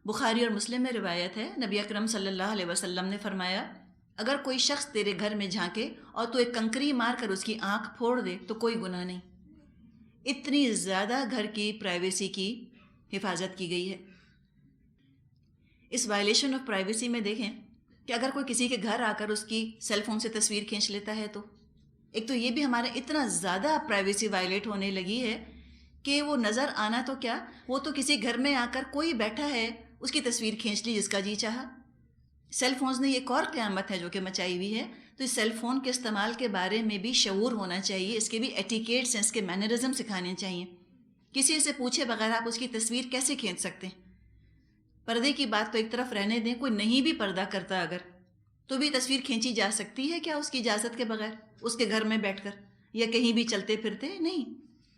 بخاری اور مسلم میں روایت ہے، نبی اکرم صلی اللہ علیہ وسلم نے فرمایا، اگر کوئی شخص تیرے گھر میں جھانکے اور تو ایک کنکری مار کر اس کی آنکھ پھوڑ دے تو کوئی گناہ نہیں۔ اتنی زیادہ گھر کی پرائیویسی کی حفاظت کی گئی ہے۔ اس وائلیشن آف پرائیویسی میں دیکھیں کہ اگر کوئی کسی کے گھر آ کر اس کی سیل فون سے تصویر کھینچ لیتا ہے تو ایک تو یہ بھی ہمارا اتنا زیادہ پرائیویسی وائلیٹ ہونے لگی ہے کہ وہ نظر آنا تو کیا، وہ تو کسی گھر میں آ کر کوئی بیٹھا ہے اس کی تصویر کھینچ لی جس کا جی چاہا۔ سیل فونز نے ایک اور قیامت ہے جو کہ مچائی ہوئی ہے، تو اس سیل فون کے استعمال کے بارے میں بھی شعور ہونا چاہیے، اس کے بھی ایٹیکیٹس ہیں، اس کے مینرزم سکھانے چاہیے۔ کسی سے پوچھے بغیر آپ اس کی تصویر کیسے کھینچ سکتے ہیں؟ پردے کی بات تو ایک طرف رہنے دیں، کوئی نہیں بھی پردہ کرتا اگر تو بھی تصویر کھینچی جا سکتی ہے کیا اس کی اجازت کے بغیر، اس کے گھر میں بیٹھ کر یا کہیں بھی چلتے پھرتے؟ نہیں،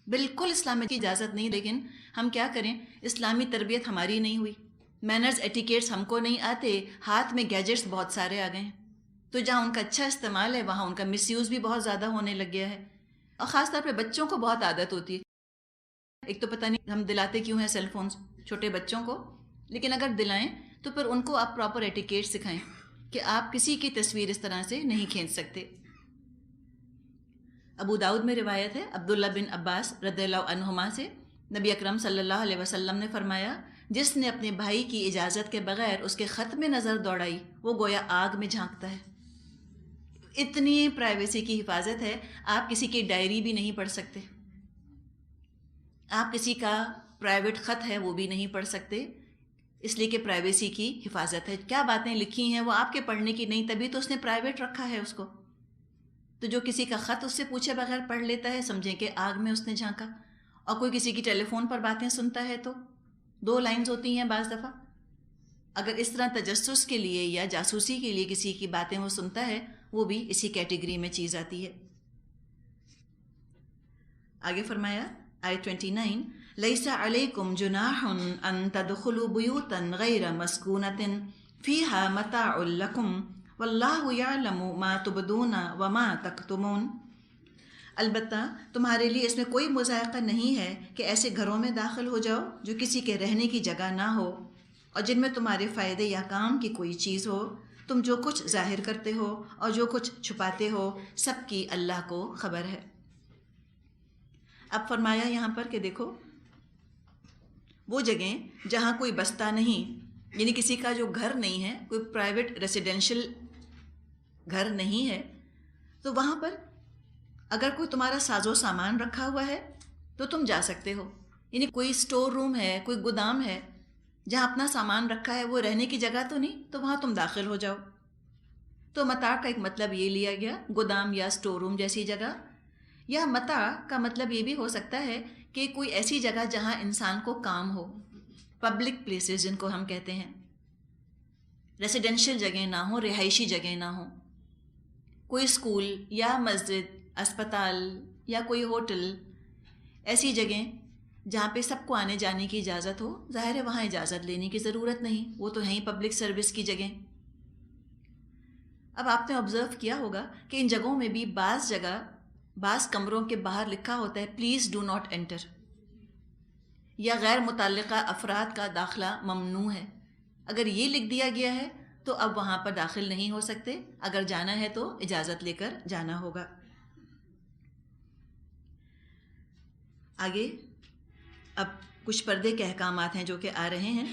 بالکل اسلام کی اجازت نہیں۔ لیکن ہم کیا کریں، اسلامی تربیت ہماری نہیں ہوئی، مینرز ایٹیکیٹس ہم کو نہیں آتے، ہاتھ میں گیجٹس بہت سارے آ گئے ہیں، تو جہاں ان کا اچھا استعمال ہے وہاں ان کا مس یوز بھی بہت زیادہ ہونے لگ گیا ہے، اور خاص طور پہ بچوں کو بہت عادت ہوتی ہے۔ ایک تو پتہ نہیں ہم دلاتے کیوں ہیں سیل فونز چھوٹے بچوں کو، لیکن اگر دلائیں تو پھر ان کو آپ پراپر ایٹیکیٹ سکھائیں کہ آپ کسی کی تصویر اس طرح سے نہیں کھینچ سکتے۔ ابو داؤد میں روایت ہے عبداللہ بن عباس رضی اللہ عنہما سے، نبی اکرم صلی اللہ علیہ وسلم نے فرمایا، جس نے اپنے بھائی کی اجازت کے بغیر اس کے خط میں نظر دوڑائی وہ گویا آگ میں جھانکتا ہے۔ اتنی پرائیویسی کی حفاظت ہے، آپ کسی کی ڈائری بھی نہیں پڑھ سکتے، آپ کسی کا پرائیویٹ خط ہے وہ بھی نہیں پڑھ سکتے، اس لیے کہ پرائیویسی کی حفاظت ہے۔ کیا باتیں لکھی ہیں وہ آپ کے پڑھنے کی نہیں، تبھی تو اس نے پرائیویٹ رکھا ہے اس کو۔ تو جو کسی کا خط اس سے پوچھے بغیر پڑھ لیتا ہے، سمجھیں کہ آگ میں اس نے جھانکا۔ اور کوئی کسی کی ٹیلی فون پر باتیں سنتا ہے تو 2 لائنز ہوتی ہیں بعض دفعہ، اگر اس طرح تجسس کے لیے یا جاسوسی کے لیے کسی کی باتیں وہ سنتا ہے، وہ بھی اسی کیٹیگری میں چیز آتی ہے۔ آگے فرمایا آیت 29، لیس علیکم جناح ان تدخلوا بیوتا غیر مسکونۃ فیہا متاع لکم واللہ یعلم ما تبدون وما تکتمون۔ البتہ تمہارے لیے اس میں کوئی مذائقہ نہیں ہے کہ ایسے گھروں میں داخل ہو جاؤ جو کسی کے رہنے کی جگہ نہ ہو اور جن میں تمہارے فائدے یا کام کی کوئی چیز ہو، تم جو کچھ ظاہر کرتے ہو اور جو کچھ چھپاتے ہو سب کی اللہ کو خبر ہے۔ اب فرمایا یہاں پر کہ دیکھو وہ جگہیں جہاں کوئی بستہ نہیں، یعنی کسی کا جو گھر نہیں ہے، کوئی پرائیویٹ ریسیڈینشل گھر نہیں ہے، تو وہاں پر اگر کوئی تمہارا ساز و سامان رکھا ہوا ہے تو تم جا سکتے ہو، یعنی کوئی سٹور روم ہے، کوئی گودام ہے جہاں اپنا سامان رکھا ہے، وہ رہنے کی جگہ تو نہیں، تو وہاں تم داخل ہو جاؤ۔ تو متاع کا ایک مطلب یہ لیا گیا، گودام یا سٹور روم جیسی جگہ، یا متاع کا مطلب یہ بھی ہو سکتا ہے کہ کوئی ایسی جگہ جہاں انسان کو کام ہو، پبلک پلیسز جن کو ہم کہتے ہیں، ریسیڈینشل جگہ نہ ہو، رہائشی جگہ نہ ہو، کوئی اسکول یا مسجد، اسپتال یا کوئی ہوٹل، ایسی جگہیں جہاں پہ سب کو آنے جانے کی اجازت ہو، ظاہر ہے وہاں اجازت لینے کی ضرورت نہیں، وہ تو ہیں ہی پبلک سروس کی جگہیں۔ اب آپ نے آبزرو کیا ہوگا کہ ان جگہوں میں بھی بعض جگہ بعض کمروں کے باہر لکھا ہوتا ہے پلیز ڈو ناٹ انٹر، یا غیر متعلقہ افراد کا داخلہ ممنوع ہے۔ اگر یہ لکھ دیا گیا ہے تو اب وہاں پر داخل نہیں ہو سکتے، اگر جانا ہے تو اجازت لے کر جانا ہوگا۔ آگے اب کچھ پردے کے احکامات ہیں جو کہ آ رہے ہیں۔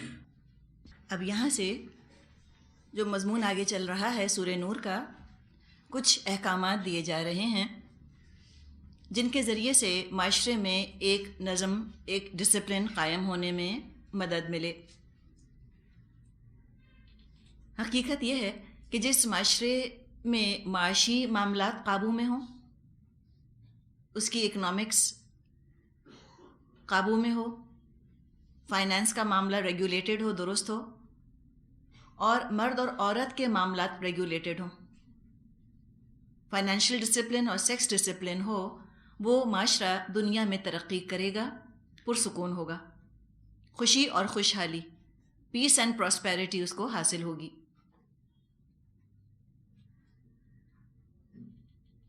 اب یہاں سے جو مضمون آگے چل رہا ہے سورہ نور کا، کچھ احکامات دیے جا رہے ہیں جن کے ذریعے سے معاشرے میں ایک نظم، ایک ڈسپلن قائم ہونے میں مدد ملے۔ حقیقت یہ ہے کہ جس معاشرے میں معاشی معاملات قابو میں ہوں، اس کی اکنامکس قابو میں ہو، فائنانس کا معاملہ ریگولیٹڈ ہو، درست ہو، اور مرد اور عورت کے معاملات ریگولیٹڈ ہوں، فائنینشیل ڈسپلن اور سیکس ڈسپلن ہو، وہ معاشرہ دنیا میں ترقی کرے گا، پرسکون ہوگا، خوشی اور خوشحالی، پیس اینڈ پراسپیرٹی اس کو حاصل ہوگی۔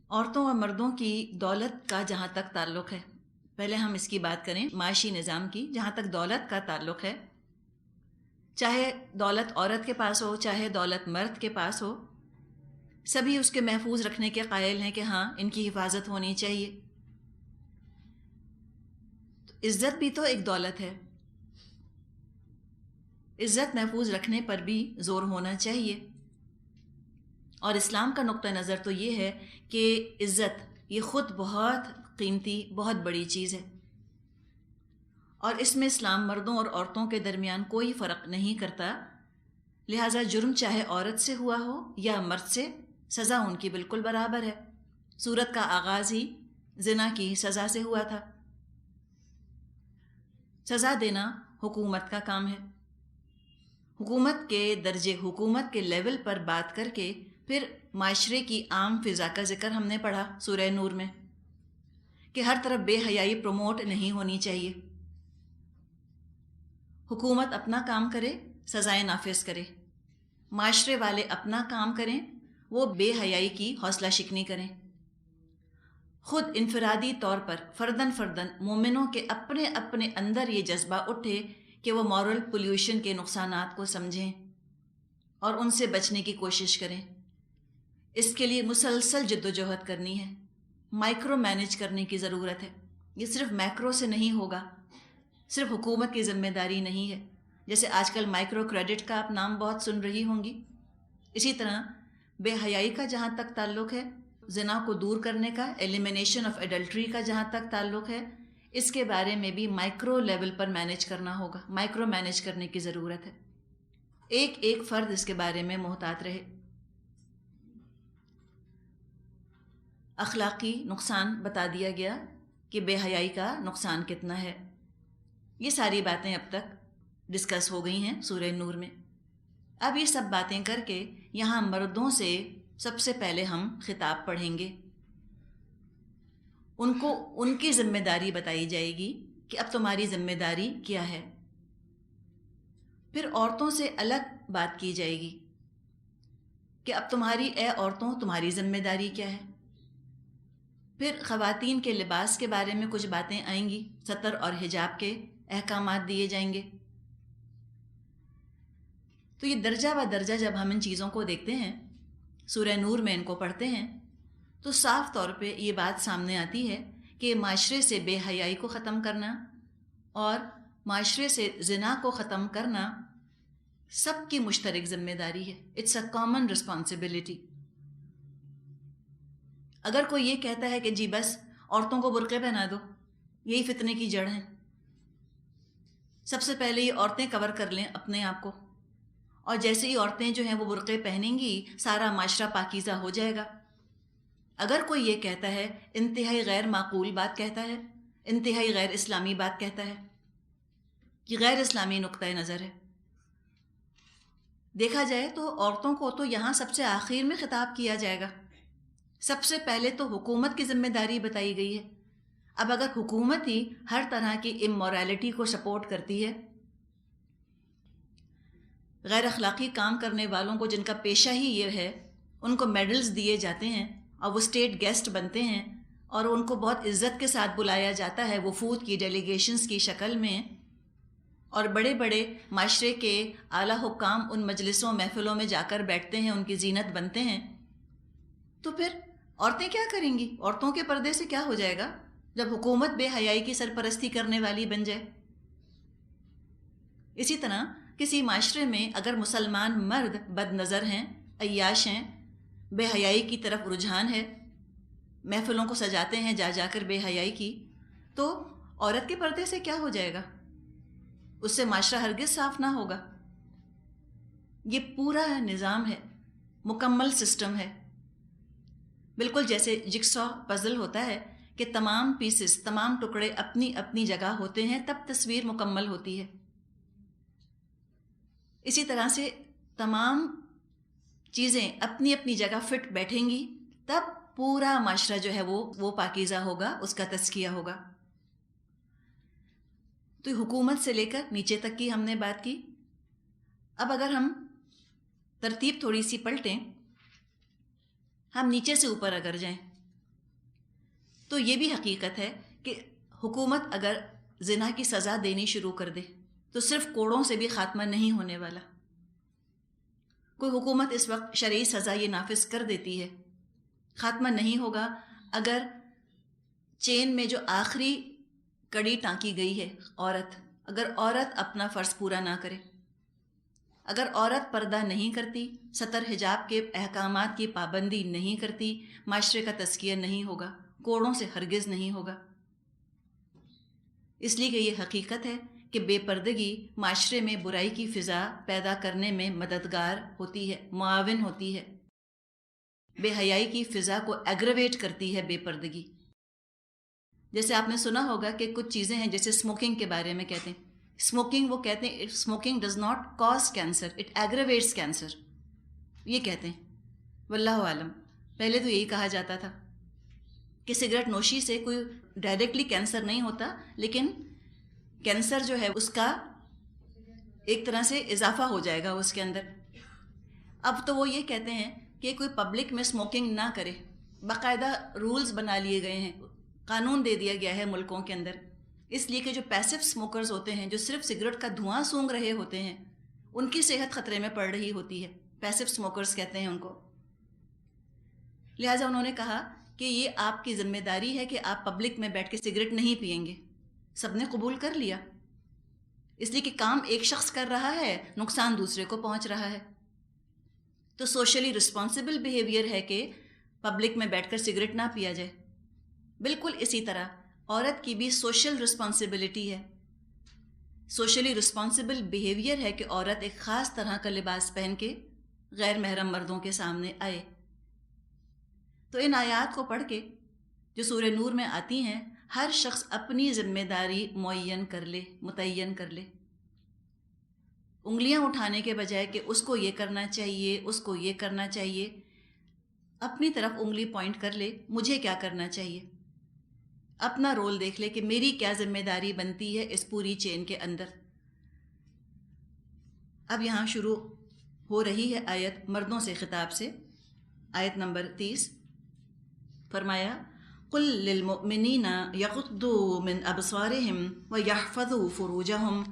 عورتوں اور مردوں کی دولت کا جہاں تک تعلق ہے، پہلے ہم اس کی بات کریں معاشی نظام کی، جہاں تک دولت کا تعلق ہے، چاہے دولت عورت کے پاس ہو چاہے دولت مرد کے پاس ہو، سبھی اس کے محفوظ رکھنے کے قائل ہیں کہ ہاں ان کی حفاظت ہونی چاہیے۔ عزت بھی تو ایک دولت ہے، عزت محفوظ رکھنے پر بھی زور ہونا چاہیے۔ اور اسلام کا نقطہ نظر تو یہ ہے کہ عزت یہ خود بہت قیمتی، بہت بڑی چیز ہے، اور اس میں اسلام مردوں اور عورتوں کے درمیان کوئی فرق نہیں کرتا، لہٰذا جرم چاہے عورت سے ہوا ہو یا مرد سے، سزا ان کی بالکل برابر ہے۔ سورت کا آغاز ہی زنا کی سزا سے ہوا تھا۔ سزا دینا حکومت کا کام ہے۔ حکومت کے درجے، حکومت کے لیول پر بات کر کے پھر معاشرے کی عام فضا کا ذکر ہم نے پڑھا سورہ نور میں، کہ ہر طرف بے حیائی پروموٹ نہیں ہونی چاہیے۔ حکومت اپنا کام کرے، سزائیں نافذ کرے، معاشرے والے اپنا کام کریں، وہ بے حیائی کی حوصلہ شکنی کریں۔ خود انفرادی طور پر فردن مومنوں کے اپنے اپنے اندر یہ جذبہ اٹھے کہ وہ مورل پولیوشن کے نقصانات کو سمجھیں اور ان سے بچنے کی کوشش کریں۔ اس کے لیے مسلسل جد و جہد کرنی ہے، مائکرو مینج کرنے کی ضرورت ہے۔ یہ صرف میکرو سے نہیں ہوگا، صرف حکومت کی ذمہ داری نہیں ہے۔ جیسے آج کل مائکرو کریڈٹ کا آپ نام بہت سن رہی ہوں گی، اسی طرح بے حیائی کا جہاں تک تعلق ہے، زنا کو دور کرنے کا، ایلیمینیشن آف ایڈلٹری کا جہاں تک تعلق ہے، اس کے بارے میں بھی مائکرو لیول پر مینج کرنا ہوگا، مائکرو مینج کرنے کی ضرورت ہے۔ ایک ایک فرد اس کے بارے میں محتاط رہے۔ اخلاقی نقصان بتا دیا گیا کہ بے حیائی کا نقصان کتنا ہے۔ یہ ساری باتیں اب تک ڈسکس ہو گئی ہیں سورہ نور میں۔ اب یہ سب باتیں کر کے یہاں مردوں سے سب سے پہلے ہم خطاب پڑھیں گے، ان کو ان کی ذمہ داری بتائی جائے گی کہ اب تمہاری ذمہ داری کیا ہے۔ پھر عورتوں سے الگ بات کی جائے گی کہ اب تمہاری اے عورتوں تمہاری ذمہ داری کیا ہے۔ پھر خواتین کے لباس کے بارے میں کچھ باتیں آئیں گی، ستر اور حجاب کے احکامات دیے جائیں گے۔ تو یہ درجہ و درجہ جب ہم ان چیزوں کو دیکھتے ہیں، سورہ نور میں ان کو پڑھتے ہیں، تو صاف طور پہ یہ بات سامنے آتی ہے کہ معاشرے سے بے حیائی کو ختم کرنا اور معاشرے سے زنا کو ختم کرنا سب کی مشترک ذمہ داری ہے۔ It's a common responsibility. اگر کوئی یہ کہتا ہے کہ جی بس عورتوں کو برقعے پہنا دو، یہی فتنے کی جڑ ہے، سب سے پہلے یہ عورتیں کور کر لیں اپنے آپ کو، اور جیسے ہی عورتیں جو ہیں وہ برقعے پہنیں گی سارا معاشرہ پاکیزہ ہو جائے گا، اگر کوئی یہ کہتا ہے، انتہائی غیر معقول بات کہتا ہے، انتہائی غیر اسلامی بات کہتا ہے، یہ غیر اسلامی نقطۂ نظر ہے۔ دیکھا جائے تو عورتوں کو تو یہاں سب سے آخر میں خطاب کیا جائے گا، سب سے پہلے تو حکومت کی ذمہ داری بتائی گئی ہے۔ اب اگر حکومت ہی ہر طرح کی امورالٹی کو سپورٹ کرتی ہے، غیر اخلاقی کام کرنے والوں کو جن کا پیشہ ہی یہ ہے، ان کو میڈلز دیے جاتے ہیں اور وہ اسٹیٹ گیسٹ بنتے ہیں اور ان کو بہت عزت کے ساتھ بلایا جاتا ہے وفود کی ڈیلیگیشنز کی شکل میں، اور بڑے بڑے معاشرے کے اعلیٰ حکام ان مجلسوں محفلوں میں جا کر بیٹھتے ہیں، ان کی زینت بنتے ہیں، تو پھر عورتیں کیا کریں گی؟ عورتوں کے پردے سے کیا ہو جائے گا جب حکومت بے حیائی کی سرپرستی کرنے والی بن جائے؟ اسی طرح کسی معاشرے میں اگر مسلمان مرد بد نظر ہیں، عیاش ہیں، بے حیائی کی طرف رجحان ہے، محفلوں کو سجاتے ہیں جا جا کر بے حیائی کی، تو عورت کے پردے سے کیا ہو جائے گا؟ اس سے معاشرہ ہرگز صاف نہ ہوگا۔ یہ پورا نظام ہے، مکمل سسٹم ہے، بالکل جیسے جگسا پزل ہوتا ہے کہ تمام پیسز، تمام ٹکڑے اپنی اپنی جگہ ہوتے ہیں تب تصویر مکمل ہوتی ہے۔ اسی طرح سے تمام چیزیں اپنی اپنی جگہ فٹ بیٹھیں گی تب پورا معاشرہ جو ہے وہ پاکیزہ ہوگا، اس کا تزکیہ ہوگا۔ تو حکومت سے لے کر نیچے تک کی ہم نے بات کی۔ اب اگر ہم ترتیب تھوڑی سی پلٹیں، ہم نیچے سے اوپر اگر جائیں تو یہ بھی حقیقت ہے کہ حکومت اگر زنا کی سزا دینی شروع کر دے، تو صرف کوڑوں سے بھی خاتمہ نہیں ہونے والا. کوئی حکومت اس وقت شرعی سزا یہ نافذ کر دیتی ہے، خاتمہ نہیں ہوگا اگر چین میں جو آخری کڑی ٹانکی گئی ہے عورت، اگر عورت اپنا فرض پورا نہ کرے، اگر عورت پردہ نہیں کرتی، ستر حجاب کے احکامات کی پابندی نہیں کرتی، معاشرے کا تزکیہ نہیں ہوگا، کوڑوں سے ہرگز نہیں ہوگا. اس لیے کہ یہ حقیقت ہے کہ بے پردگی معاشرے میں برائی کی فضا پیدا کرنے میں مددگار ہوتی ہے، معاون ہوتی ہے. بے حیائی کی فضا کو ایگریویٹ کرتی ہے بے پردگی. جیسے آپ نے سنا ہوگا کہ کچھ چیزیں ہیں جیسے اسموکنگ کے بارے میں کہتے ہیں، اسموکنگ وہ کہتے ہیں smoking does not cause cancer, it aggravates cancer, یہ کہتے ہیں. واللہ عالم. پہلے تو یہی کہا جاتا تھا کہ سگریٹ نوشی سے کوئی ڈائریکٹلی کینسر نہیں ہوتا، لیکن کینسر جو ہے اس کا ایک طرح سے اضافہ ہو جائے گا اس کے اندر. اب تو وہ یہ کہتے ہیں کہ کوئی پبلک میں اسموکنگ نہ کرے، باقاعدہ رولز بنا لیے گئے ہیں، قانون دے دیا گیا ہے ملکوں کے اندر. اس لیے کہ جو پیسو اسموکرز ہوتے ہیں، جو صرف سگریٹ کا دھواں سونگھ رہے ہوتے ہیں، ان کی صحت خطرے میں پڑ رہی ہوتی ہے. پیسو اسموکرز کہتے ہیں ان کو. لہٰذا انہوں نے کہا کہ یہ آپ کی ذمہ داری ہے کہ آپ پبلک میں بیٹھ کے سگریٹ نہیں پئیں گے. سب نے قبول کر لیا، اس لیے کہ کام ایک شخص کر رہا ہے، نقصان دوسرے کو پہنچ رہا ہے. تو سوشلی رسپانسبل بیہیویئر ہے کہ پبلک میں بیٹھ کر سگریٹ نہ پیا جائے. بالکل اسی طرح عورت کی بھی سوشل رسپانسبلٹی ہے. سوشلی رسپانسبل بیہیویئر ہے کہ عورت ایک خاص طرح کا لباس پہن کے غیر محرم مردوں کے سامنے آئے. تو ان آیات کو پڑھ کے جو سورہ نور میں آتی ہیں، ہر شخص اپنی ذمہ داری متعین کر لے. انگلیاں اٹھانے کے بجائے کہ اس کو یہ کرنا چاہیے، اس کو یہ کرنا چاہیے، اپنی طرف انگلی پوائنٹ کر لے، مجھے کیا کرنا چاہیے. اپنا رول دیکھ لے کہ میری کیا ذمہ داری بنتی ہے اس پوری چین کے اندر. اب یہاں شروع ہو رہی ہے آیت مردوں سے خطاب سے. آیت نمبر 30 فرمایا قل للمؤمنین یغضوا من ابصارہم ویحفظوا فروجہم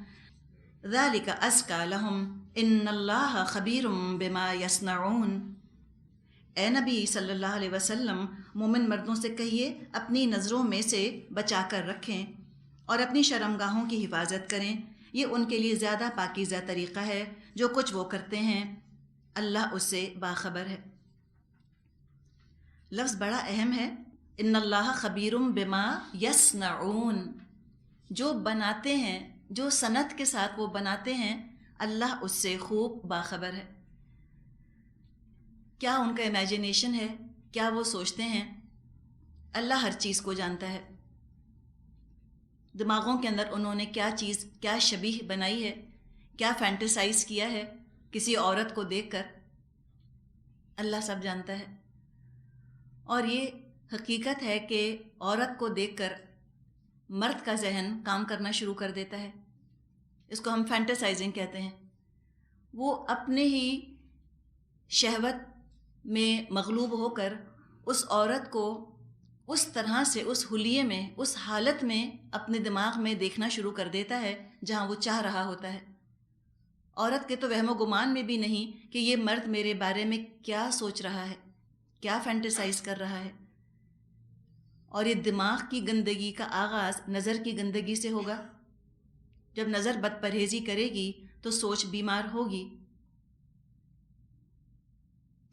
ذلک ازکی لہم ان اللہ خبیر بما یصنعون. اے نبی صلی اللہ علیہ وسلم، مومن مردوں سے کہیے اپنی نظروں میں سے بچا کر رکھیں اور اپنی شرمگاہوں کی حفاظت کریں، یہ ان کے لیے زیادہ پاکیزہ طریقہ ہے جو کچھ وہ کرتے ہیں، اللہ اس سے باخبر ہے. لفظ بڑا اہم ہے، ان اللہ خبیر بما یصنعون. جو بناتے ہیں، جو صنعت کے ساتھ وہ بناتے ہیں، اللہ اس سے خوب باخبر ہے. کیا ان کا امیجنیشن ہے، کیا وہ سوچتے ہیں، اللہ ہر چیز کو جانتا ہے. دماغوں کے اندر انہوں نے کیا چیز، کیا شبیہ بنائی ہے، کیا فینٹیسائز کیا ہے کسی عورت کو دیکھ کر، اللہ سب جانتا ہے. اور یہ حقیقت ہے کہ عورت کو دیکھ کر مرد کا ذہن کام کرنا شروع کر دیتا ہے. اس کو ہم فینٹیسائزنگ کہتے ہیں. وہ اپنے ہی شہوت میں مغلوب ہو کر اس عورت کو اس طرح سے، اس حلیے میں، اس حالت میں اپنے دماغ میں دیکھنا شروع کر دیتا ہے جہاں وہ چاہ رہا ہوتا ہے. عورت کے تو وہم و گمان میں بھی نہیں کہ یہ مرد میرے بارے میں کیا سوچ رہا ہے، کیا فینٹیسائز کر رہا ہے. اور یہ دماغ کی گندگی کا آغاز نظر کی گندگی سے ہوگا. جب نظر بد پرہیزی کرے گی تو سوچ بیمار ہوگی.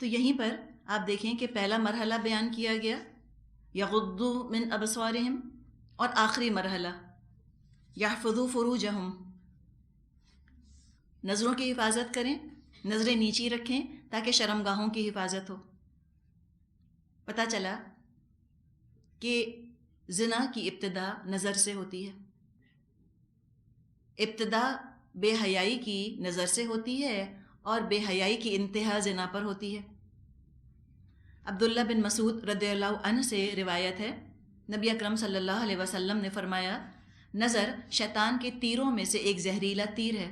تو یہیں پر آپ دیکھیں کہ پہلا مرحلہ بیان کیا گیا یغضوا من ابصارہم، اور آخری مرحلہ یحفظوا فروجہم، نظروں کی حفاظت کریں، نظریں نیچی رکھیں تاکہ شرمگاہوں کی حفاظت ہو. پتہ چلا کہ زنا کی ابتدا نظر سے ہوتی ہے. ابتدا بے حیائی کی نظر سے ہوتی ہے اور بے حیائی کی انتہا زنا پر ہوتی ہے. عبداللہ بن مسعود رضی اللہ عنہ سے روایت ہے، نبی اکرم صلی اللہ علیہ وسلم نے فرمایا، نظر شیطان کے تیروں میں سے ایک زہریلا تیر ہے.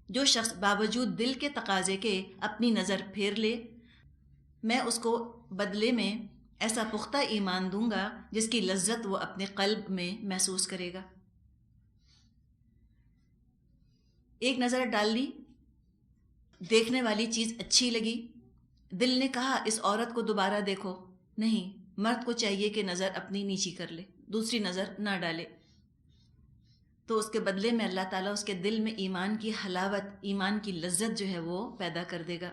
جو شخص باوجود دل کے تقاضے کے اپنی نظر پھیر لے، میں اس کو بدلے میں ایسا پختہ ایمان دوں گا جس کی لذت وہ اپنے قلب میں محسوس کرے گا. ایک نظر ڈال لی، دیکھنے والی چیز اچھی لگی، دل نے کہا اس عورت کو دوبارہ دیکھو، نہیں، مرد کو چاہیے کہ نظر اپنی نیچی کر لے، دوسری نظر نہ ڈالے، تو اس کے بدلے میں اللہ تعالیٰ اس کے دل میں ایمان کی حلاوت، ایمان کی لذت جو ہے وہ پیدا کر دے گا۔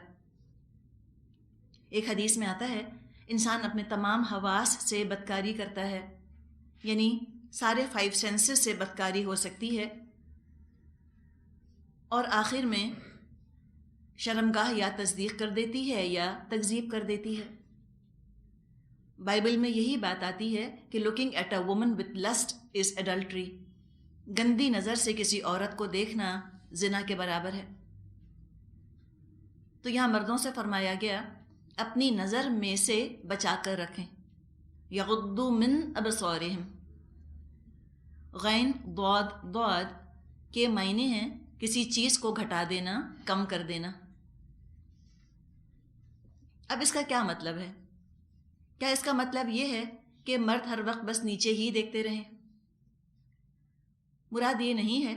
ایک حدیث میں آتا ہے انسان اپنے تمام حواس سے بدکاری کرتا ہے، یعنی سارے 5 سینسز سے بدکاری ہو سکتی ہے، اور آخر میں شرمگاہ یا تصدیق کر دیتی ہے یا تکذیب کر دیتی ہے۔ بائبل میں یہی بات آتی ہے کہ looking at a woman with lust is adultery, گندی نظر سے کسی عورت کو دیکھنا زنا کے برابر ہے۔ تو یہاں مردوں سے فرمایا گیا اپنی نظر میں سے بچا کر رکھیں، یغضوا من ابصارہم، غین ضاد کے معنی ہیں کسی چیز کو گھٹا دینا، کم کر دینا۔ اب اس کا کیا مطلب ہے؟ کیا اس کا مطلب یہ ہے کہ مرد ہر وقت بس نیچے ہی دیکھتے رہیں؟ مراد یہ نہیں ہے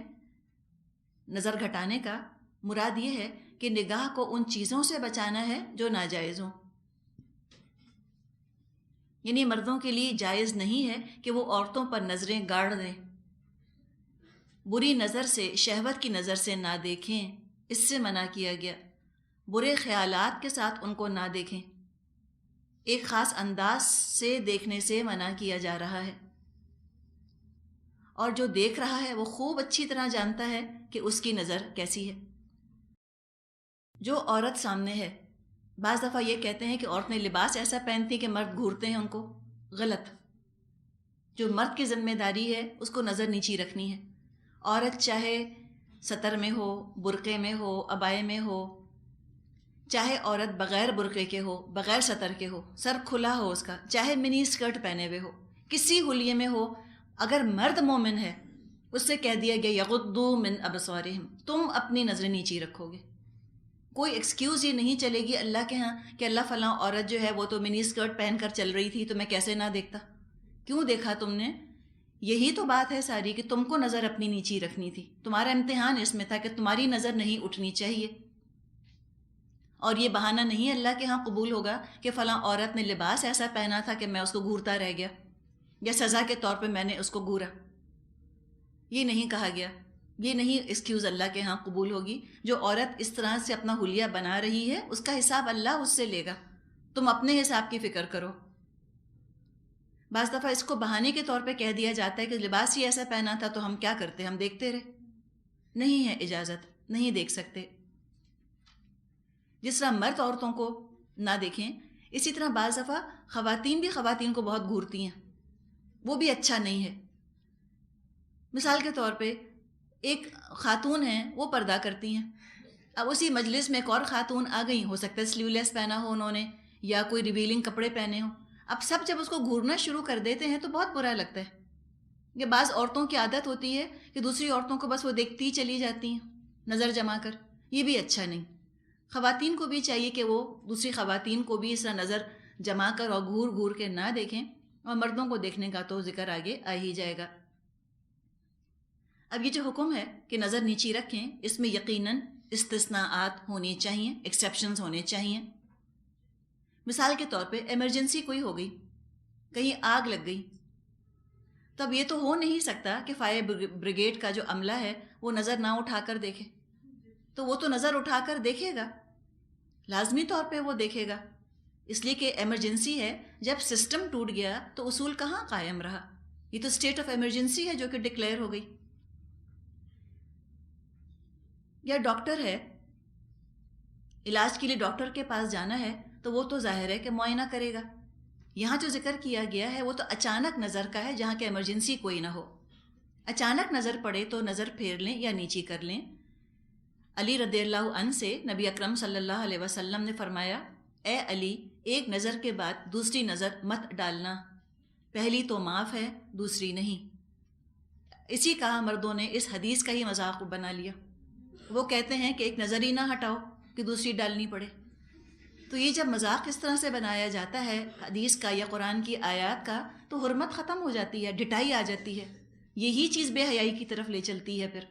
نظر گھٹانے کا، مراد یہ ہے کہ نگاہ کو ان چیزوں سے بچانا ہے جو ناجائز ہوں۔ یعنی مردوں کے لیے جائز نہیں ہے کہ وہ عورتوں پر نظریں گاڑ دیں، بری نظر سے، شہوت کی نظر سے نہ دیکھیں، اس سے منع کیا گیا۔ برے خیالات کے ساتھ ان کو نہ دیکھیں، ایک خاص انداز سے دیکھنے سے منع کیا جا رہا ہے، اور جو دیکھ رہا ہے وہ خوب اچھی طرح جانتا ہے کہ اس کی نظر کیسی ہے۔ جو عورت سامنے ہے، بعض دفعہ یہ کہتے ہیں کہ عورتیں لباس ایسا پہنتی کہ مرد گھورتے ہیں ان کو، غلط۔ جو مرد کی ذمہ داری ہے اس کو نظر نیچی رکھنی ہے۔ عورت چاہے ستر میں ہو، برقعے میں ہو، عبائے میں ہو، چاہے عورت بغیر برقعے کے ہو، بغیر ستر کے ہو، سر کھلا ہو اس کا، چاہے منی اسکرٹ پہنے ہوئے ہو، کسی حلیے میں ہو، اگر مرد مومن ہے اس سے کہہ دیا گیا یغضوا من ابصارہم، تم اپنی نظریں نیچی رکھو گے۔ کوئی ایکسکیوز یہ نہیں چلے گی اللہ کے ہاں کہ اللہ فلاں عورت جو ہے وہ تو منی اسکرٹ پہن کر چل رہی تھی تو میں کیسے نہ دیکھتا، کیوں دیکھا تم نے؟ یہی تو بات ہے ساری کہ تم کو نظر اپنی نیچی رکھنی تھی، تمہارا امتحان اس میں تھا کہ تمہاری نظر نہیں اٹھنی چاہیے، اور یہ بہانہ نہیں اللہ کے ہاں قبول ہوگا کہ فلاں عورت نے لباس ایسا پہنا تھا کہ میں اس کو گھورتا رہ گیا، یا سزا کے طور پہ میں نے اس کو گھورا۔ یہ نہیں کہا گیا، یہ نہیں ایکسکیوز اللہ کے ہاں قبول ہوگی۔ جو عورت اس طرح سے اپنا حلیہ بنا رہی ہے اس کا حساب اللہ اس سے لے گا، تم اپنے حساب کی فکر کرو۔ بعض دفعہ اس کو بہانے کے طور پہ کہہ دیا جاتا ہے کہ لباس ہی ایسا پہنا تھا تو ہم کیا کرتے، ہم دیکھتے رہے۔ نہیں ہے اجازت، نہیں دیکھ سکتے۔ جس طرح مرد عورتوں کو نہ دیکھیں، اسی طرح بعض دفعہ خواتین بھی خواتین کو بہت گھورتی ہیں، وہ بھی اچھا نہیں ہے۔ مثال کے طور پہ ایک خاتون ہیں، وہ پردہ کرتی ہیں، اب اسی مجلس میں ایک اور خاتون آ گئی، ہو سکتا ہے سلیو لیس پہنا ہو انہوں نے یا کوئی ریویلنگ کپڑے پہنے ہوں، اب سب جب اس کو گھورنا شروع کر دیتے ہیں تو بہت برا لگتا ہے۔ یہ بعض عورتوں کی عادت ہوتی ہے کہ دوسری عورتوں کو بس وہ دیکھتی ہی چلی جاتی ہیں نظر جما کر، یہ بھی اچھا نہیں۔ خواتین کو بھی چاہیے کہ وہ دوسری خواتین کو بھی اس طرح نظر جما کر اور گھور گھور کے نہ دیکھیں، اور مردوں کو دیکھنے کا تو ذکر آگے آ ہی جائے گا۔ اب یہ جو حکم ہے کہ نظر نیچی رکھیں، اس میں یقیناً استثناءات ہونی چاہیے، ایکسیپشنز ہونے چاہیے۔ مثال کے طور پہ ایمرجنسی کوئی ہو گئی، کہیں آگ لگ گئی، تب یہ تو ہو نہیں سکتا کہ فائر بریگیڈ کا جو عملہ ہے وہ نظر نہ اٹھا کر دیکھے، تو وہ تو نظر اٹھا کر دیکھے گا، لازمی طور پہ وہ دیکھے گا، اس لیے کہ ایمرجنسی ہے۔ جب سسٹم ٹوٹ گیا تو اصول کہاں قائم رہا؟ یہ تو اسٹیٹ آف ایمرجنسی ہے جو کہ ڈکلیئر ہو گئی۔ یا ڈاکٹر ہے، علاج کے لیے ڈاکٹر کے پاس جانا ہے تو وہ تو ظاہر ہے کہ معائنہ کرے گا۔ یہاں جو ذکر کیا گیا ہے وہ تو اچانک نظر کا ہے، جہاں کہ ایمرجنسی کوئی نہ ہو، اچانک نظر پڑے تو نظر پھیر لیں یا نیچی کر لیں۔ علی رضی اللہ عنہ سے نبی اکرم صلی اللہ علیہ وسلم نے فرمایا، اے علی، ایک نظر کے بعد دوسری نظر مت ڈالنا، پہلی تو معاف ہے، دوسری نہیں۔ اسی کا مردوں نے اس حدیث کا ہی مذاق بنا لیا، وہ کہتے ہیں کہ ایک نظر ہی نہ ہٹاؤ کہ دوسری ڈالنی پڑے۔ تو یہ جب مذاق اس طرح سے بنایا جاتا ہے حدیث کا یا قرآن کی آیات کا، تو حرمت ختم ہو جاتی ہے، ڈٹائی آ جاتی ہے، یہی چیز بے حیائی کی طرف لے چلتی ہے۔ پھر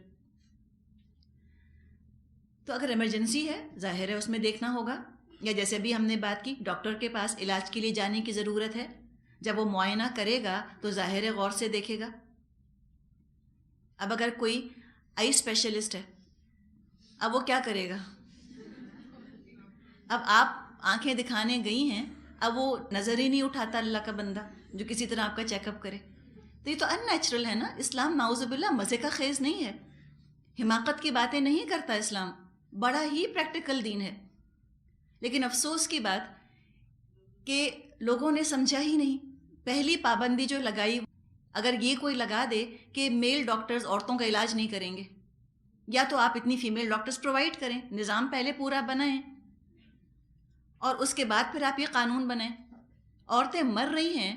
تو اگر ایمرجنسی ہے ظاہر ہے اس میں دیکھنا ہوگا، یا جیسے بھی ہم نے بات کی ڈاکٹر کے پاس علاج کے لیے جانے کی ضرورت ہے، جب وہ معائنہ کرے گا تو ظاہر ہے غور سے دیکھے گا۔ اب اگر کوئی آئی اسپیشلسٹ ہے، اب وہ کیا کرے گا؟ اب آپ آنکھیں دکھانے گئی ہیں، اب وہ نظر ہی نہیں اٹھاتا اللہ کا بندہ جو کسی طرح آپ کا چیک اپ کرے، تو یہ تو ان نیچرل ہے نا۔ اسلام نعوذ باللہ مزے کا خیز نہیں ہے، حماقت کی باتیں نہیں کرتا اسلام، بڑا ہی پریکٹیکل دین ہے۔ لیکن افسوس کی بات کہ لوگوں نے سمجھا ہی نہیں۔ پہلی پابندی جو لگائی، اگر یہ کوئی لگا دے کہ میل ڈاکٹرز عورتوں کا علاج نہیں کریں گے، یا تو آپ اتنی فیمیل ڈاکٹرز پرووائڈ کریں، نظام پہلے پورا بنائیں، اور اس کے بعد پھر آپ یہ قانون بنائیں۔ عورتیں مر رہی ہیں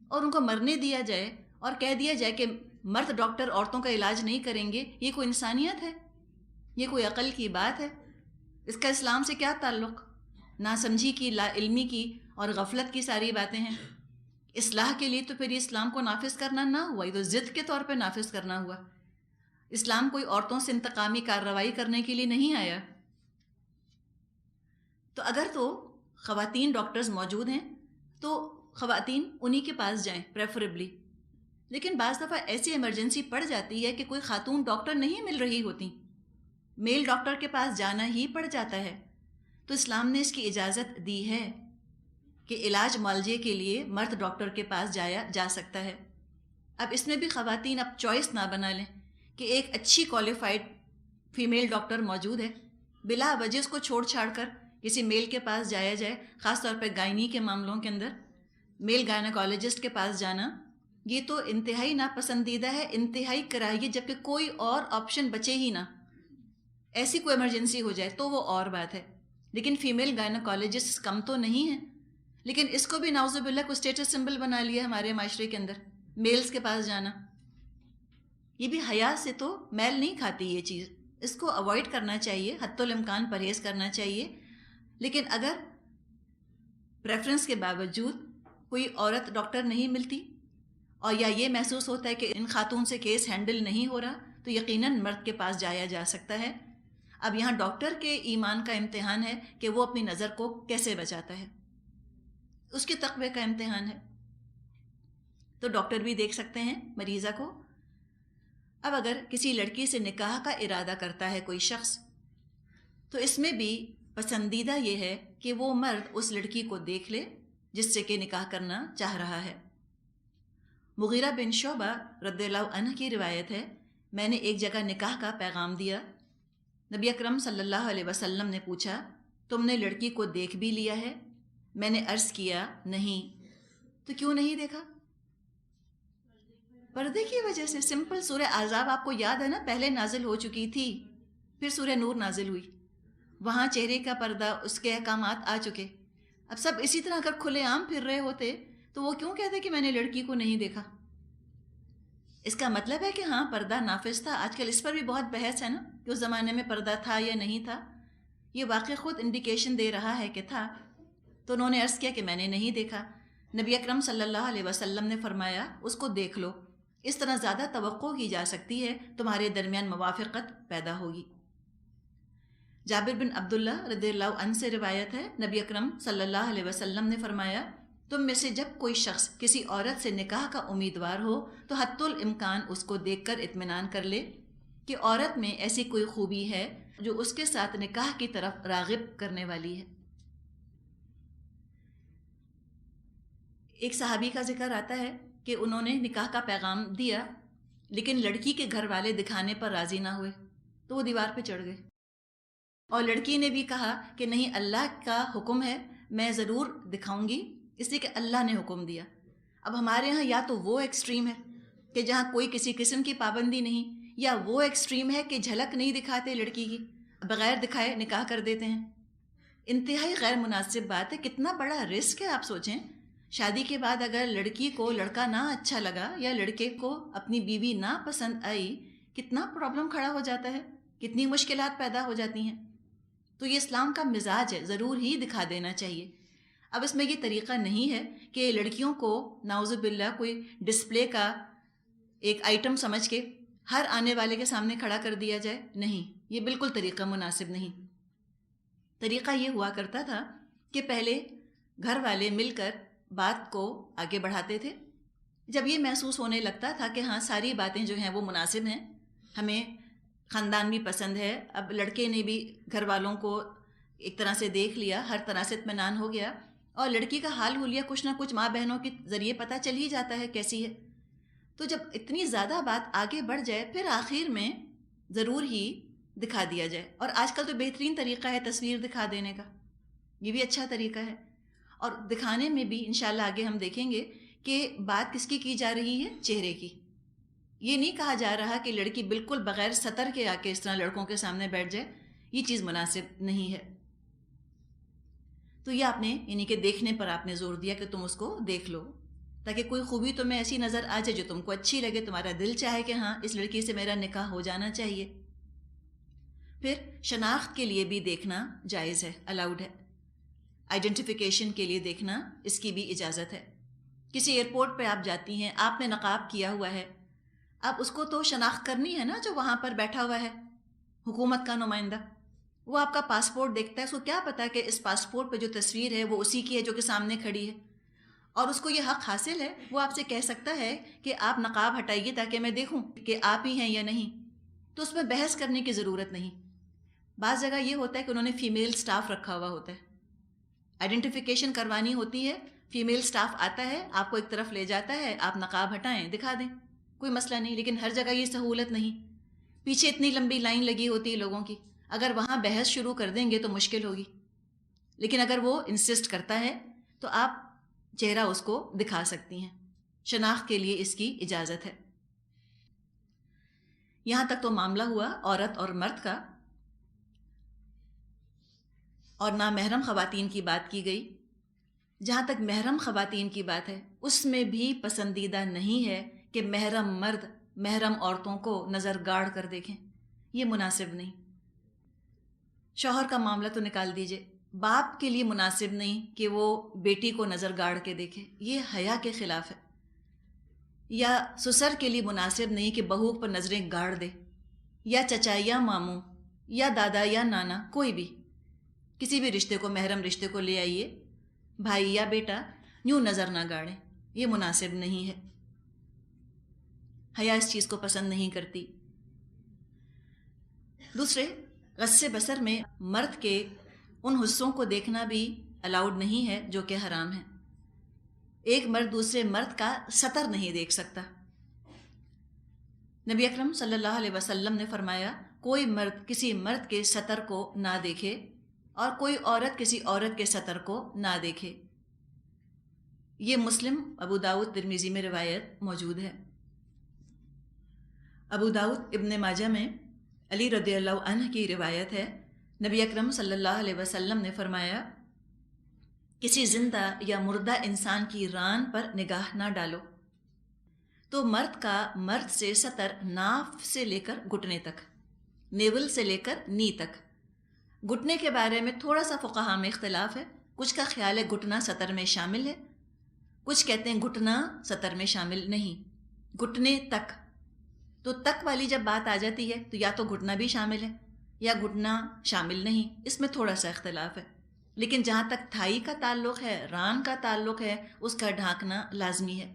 اور ان کو مرنے دیا جائے اور کہہ دیا جائے کہ مرد ڈاکٹر عورتوں کا علاج نہیں کریں گے، یہ کوئی انسانیت ہے؟ یہ کوئی عقل کی بات ہے؟ اس کا اسلام سے کیا تعلق؟ ناسمجھی کی، لا علمی کی اور غفلت کی ساری باتیں ہیں۔ اصلاح کے لیے تو پھر یہ اسلام کو نافذ کرنا نہ ہوا، یہ تو ضد کے طور پہ نافذ کرنا ہوا۔ اسلام کوئی عورتوں سے انتقامی کارروائی کرنے کے لیے نہیں آیا۔ تو اگر تو خواتین ڈاکٹرز موجود ہیں تو خواتین انہی کے پاس جائیں پریفریبلی، لیکن بعض دفعہ ایسی ایمرجنسی پڑ جاتی ہے کہ کوئی خاتون ڈاکٹر نہیں مل رہی ہوتی، میل ڈاکٹر کے پاس جانا ہی پڑ جاتا ہے، تو اسلام نے اس کی اجازت دی ہے کہ علاج معالجے کے لیے مرد ڈاکٹر کے پاس جایا جا سکتا ہے۔ اب اس میں بھی خواتین اب چوائس نہ بنا لیں کہ ایک اچھی کوالیفائڈ فیمیل ڈاکٹر موجود ہے، بلا وجہ اس کو چھوڑ چھاڑ کر کسی میل کے پاس جایا جائے۔ خاص طور پہ گائنی کے معاملوں کے اندر میل گائنیکالوجسٹ کے پاس جانا یہ تو انتہائی ناپسندیدہ ہے، انتہائی کراہیت، جبکہ کوئی اور آپشن بچے ہی نہ۔ ایسی کوئی ایمرجنسی ہو جائے تو وہ اور بات ہے، لیکن فیمیل گائنیکالوجسٹ کم تو نہیں ہیں۔ لیکن اس کو بھی نعوذ باللہ کو اسٹیٹس سمبل بنا لیا ہمارے معاشرے کے اندر، میلز کے پاس جانا۔ یہ بھی حیا سے تو میل نہیں کھاتی یہ چیز، اس کو اوائڈ کرنا چاہیے، حتی الامکان پرہیز کرنا چاہیے۔ لیکن اگر پریفرنس کے باوجود کوئی عورت ڈاکٹر نہیں ملتی اور یا یہ محسوس ہوتا ہے کہ ان خاتون سے کیس ہینڈل نہیں ہو رہا، تو یقیناً مرد کے پاس جایا جا سکتا ہے۔ اب یہاں ڈاکٹر کے ایمان کا امتحان ہے کہ وہ اپنی نظر کو کیسے بچاتا ہے، اس کے تقوی کا امتحان ہے۔ تو ڈاکٹر بھی دیکھ سکتے ہیں مریضہ کو۔ اب اگر کسی لڑکی سے نکاح کا ارادہ کرتا ہے کوئی شخص، تو اس میں بھی پسندیدہ یہ ہے کہ وہ مرد اس لڑکی کو دیکھ لے جس سے کہ نکاح کرنا چاہ رہا ہے۔ مغیرہ بن شعبہ رضی اللہ عنہ کی روایت ہے، میں نے ایک جگہ نکاح کا پیغام دیا، نبی اکرم صلی اللہ علیہ وسلم نے پوچھا تم نے لڑکی کو دیکھ بھی لیا ہے؟ میں نے عرض کیا نہیں۔ تو کیوں نہیں دیکھا؟ پردے کی وجہ سے۔ سمپل۔ سورہ احزاب آپ کو یاد ہے نا، پہلے نازل ہو چکی تھی، پھر سورہ نور نازل ہوئی، وہاں چہرے کا پردہ، اس کے احکامات آ چکے۔ اب سب اسی طرح اگر کھلے عام پھر رہے ہوتے تو وہ کیوں کہتے کہ میں نے لڑکی کو نہیں دیکھا؟ اس کا مطلب ہے کہ ہاں پردہ نافذ تھا۔ آج کل اس پر بھی بہت بحث ہے نا کہ اس زمانے میں پردہ تھا یا نہیں تھا۔ یہ واقع خود انڈیکیشن دے رہا ہے کہ تھا۔ تو انہوں نے عرض کیا کہ میں نے نہیں دیکھا۔ نبی اکرم صلی اللہ علیہ وسلم نے فرمایا اس کو دیکھ لو، اس طرح زیادہ توقع کی جا سکتی ہے، تمہارے درمیان موافقت پیدا ہوگی۔ جابر بن عبداللہ رضی اللہ عنہ سے روایت ہے، نبی اکرم صلی اللہ علیہ وسلم نے فرمایا تم میں سے جب کوئی شخص کسی عورت سے نکاح کا امیدوار ہو تو حتی الامکان اس کو دیکھ کر اطمینان کر لے کہ عورت میں ایسی کوئی خوبی ہے جو اس کے ساتھ نکاح کی طرف راغب کرنے والی ہے۔ ایک صحابی کا ذکر آتا ہے کہ انہوں نے نکاح کا پیغام دیا لیکن لڑکی کے گھر والے دکھانے پر راضی نہ ہوئے تو وہ دیوار پہ چڑھ گئے، اور لڑکی نے بھی کہا کہ نہیں، اللہ کا حکم ہے، میں ضرور دکھاؤں گی، اس لیے کہ اللہ نے حکم دیا۔ اب ہمارے ہاں یا تو وہ ایکسٹریم ہے کہ جہاں کوئی کسی قسم کی پابندی نہیں، یا وہ ایکسٹریم ہے کہ جھلک نہیں دکھاتے لڑکی کی، بغیر دکھائے نکاح کر دیتے ہیں۔ انتہائی غیر مناسب بات ہے، کتنا بڑا رسک ہے۔ آپ سوچیں، شادی کے بعد اگر لڑکی کو لڑکا نہ اچھا لگا یا لڑکے کو اپنی بیوی نہ پسند آئی، کتنا پرابلم کھڑا ہو جاتا ہے، کتنی مشکلات پیدا ہو جاتی ہیں۔ تو یہ اسلام کا مزاج ہے، ضرور ہی دکھا دینا چاہیے۔ اب اس میں یہ طریقہ نہیں ہے کہ لڑکیوں کو نعوذ باللہ کوئی ڈسپلے کا ایک آئٹم سمجھ کے ہر آنے والے کے سامنے کھڑا کر دیا جائے، نہیں، یہ بالکل طریقہ مناسب نہیں۔ طریقہ یہ ہوا کرتا تھا کہ پہلے گھر والے مل کر بات کو آگے بڑھاتے تھے۔ جب یہ محسوس ہونے لگتا تھا کہ ہاں ساری باتیں جو ہیں وہ مناسب ہیں، ہمیں خاندان بھی پسند ہے، اب لڑکے نے بھی گھر والوں کو ایک طرح سے دیکھ لیا، ہر طرح سے اطمینان ہو گیا، اور لڑکی کا حال حلیہ کچھ نہ کچھ ماں بہنوں کے ذریعے پتہ چل ہی جاتا ہے کیسی ہے، تو جب اتنی زیادہ بات آگے بڑھ جائے پھر آخر میں ضرور ہی دکھا دیا جائے۔ اور آج کل تو بہترین طریقہ ہے تصویر دکھا دینے کا، یہ بھی اچھا طریقہ ہے۔ اور دکھانے میں بھی انشاءاللہ آگے ہم دیکھیں گے کہ بات کس کی جا رہی ہے، چہرے کی۔ یہ نہیں کہا جا رہا کہ لڑکی بالکل بغیر سطر کے آ کے اس طرح لڑکوں کے سامنے بیٹھ جائے، یہ چیز مناسب نہیں ہے۔ تو یہ آپ نے یعنی کہ دیکھنے پر آپ نے زور دیا کہ تم اس کو دیکھ لو، تاکہ کوئی خوبی تمہیں ایسی نظر آ جائے جو تم کو اچھی لگے، تمہارا دل چاہے کہ ہاں اس لڑکی سے میرا نکاح ہو جانا چاہیے۔ پھر شناخت کے لیے بھی دیکھنا جائز ہے، الاؤڈ ہے۔ آئیڈینٹیفیکیشن کے لیے دیکھنا، اس کی بھی اجازت ہے۔ کسی ایئرپورٹ پہ آپ جاتی ہیں، آپ نے نقاب کیا ہوا ہے، اب اس کو تو شناخت کرنی ہے نا، جو وہاں پر بیٹھا ہوا ہے حکومت کا نمائندہ، وہ آپ کا پاسپورٹ دیکھتا ہے، اس کو کیا پتا کہ اس پاسپورٹ پہ جو تصویر ہے وہ اسی کی ہے جو کہ سامنے کھڑی ہے، اور اس کو یہ حق حاصل ہے، وہ آپ سے کہہ سکتا ہے کہ آپ نقاب ہٹائیے تاکہ میں دیکھوں کہ آپ ہی ہیں یا نہیں، تو اس میں بحث کرنے کی ضرورت نہیں۔ بعض جگہ یہ ہوتا ہے کہ انہوں نے فیمیل سٹاف رکھا ہوا ہوتا ہے، آئیڈینٹیفیکیشن کروانی ہوتی ہے، فیمیل سٹاف آتا ہے، آپ کو ایک طرف لے جاتا ہے، آپ نقاب ہٹائیں دکھا دیں، کوئی مسئلہ نہیں۔ لیکن ہر جگہ یہ سہولت نہیں، پیچھے اتنی لمبی لائن لگی ہوتی ہے لوگوں کی، اگر وہاں بحث شروع کر دیں گے تو مشکل ہوگی۔ لیکن اگر وہ انسسٹ کرتا ہے تو آپ چہرہ اس کو دکھا سکتی ہیں، شناخت کے لیے اس کی اجازت ہے۔ یہاں تک تو معاملہ ہوا عورت اور مرد کا، اور نامحرم خواتین کی بات کی گئی۔ جہاں تک محرم خواتین کی بات ہے، اس میں بھی پسندیدہ نہیں ہے کہ محرم مرد محرم عورتوں کو نظر گاڑ کر دیکھیں، یہ مناسب نہیں۔ شوہر کا معاملہ تو نکال دیجئے، باپ کے لیے مناسب نہیں کہ وہ بیٹی کو نظر گاڑ کے دیکھے، یہ حیا کے خلاف ہے۔ یا سسر کے لیے مناسب نہیں کہ بہو پر نظریں گاڑ دے، یا چچا یا ماموں یا دادا یا نانا، کوئی بھی کسی بھی رشتے کو، محرم رشتے کو لے آئیے، بھائی یا بیٹا، یوں نظر نہ گاڑیں، یہ مناسب نہیں ہے۔ حیا اس چیز کو پسند نہیں کرتی۔ دوسرے، غص بصر میں مرد کے ان حصوں کو دیکھنا بھی الاؤڈ نہیں ہے جو کہ حرام ہے۔ ایک مرد دوسرے مرد کا سطر نہیں دیکھ سکتا۔ نبی اکرم صلی اللہ علیہ وسلم نے فرمایا، کوئی مرد کسی مرد کے سطر کو نہ دیکھے اور کوئی عورت کسی عورت کے سطر کو نہ دیکھے۔ یہ مسلم، ابو داؤد، ترمذی میں روایت موجود ہے۔ ابو داؤد، ابن ماجہ میں علی رضی اللہ عنہ کی روایت ہے، نبی اکرم صلی اللہ علیہ وسلم نے فرمایا، کسی زندہ یا مردہ انسان کی ران پر نگاہ نہ ڈالو۔ تو مرد کا مرد سے سطر ناف سے لے کر گھٹنے تک، نیول سے لے کر نی تک۔ گھٹنے کے بارے میں تھوڑا سا فقہا میں اختلاف ہے، کچھ کا خیال ہے گھٹنا سطر میں شامل ہے، کچھ کہتے ہیں گھٹنا سطر میں شامل نہیں، گھٹنے تک۔ تو تک والی جب بات آ جاتی ہے تو یا تو گھٹنا بھی شامل ہے یا گھٹنا شامل نہیں، اس میں تھوڑا سا اختلاف ہے۔ لیکن جہاں تک تھائی کا تعلق ہے، ران کا تعلق ہے، اس کا ڈھانکنا لازمی ہے۔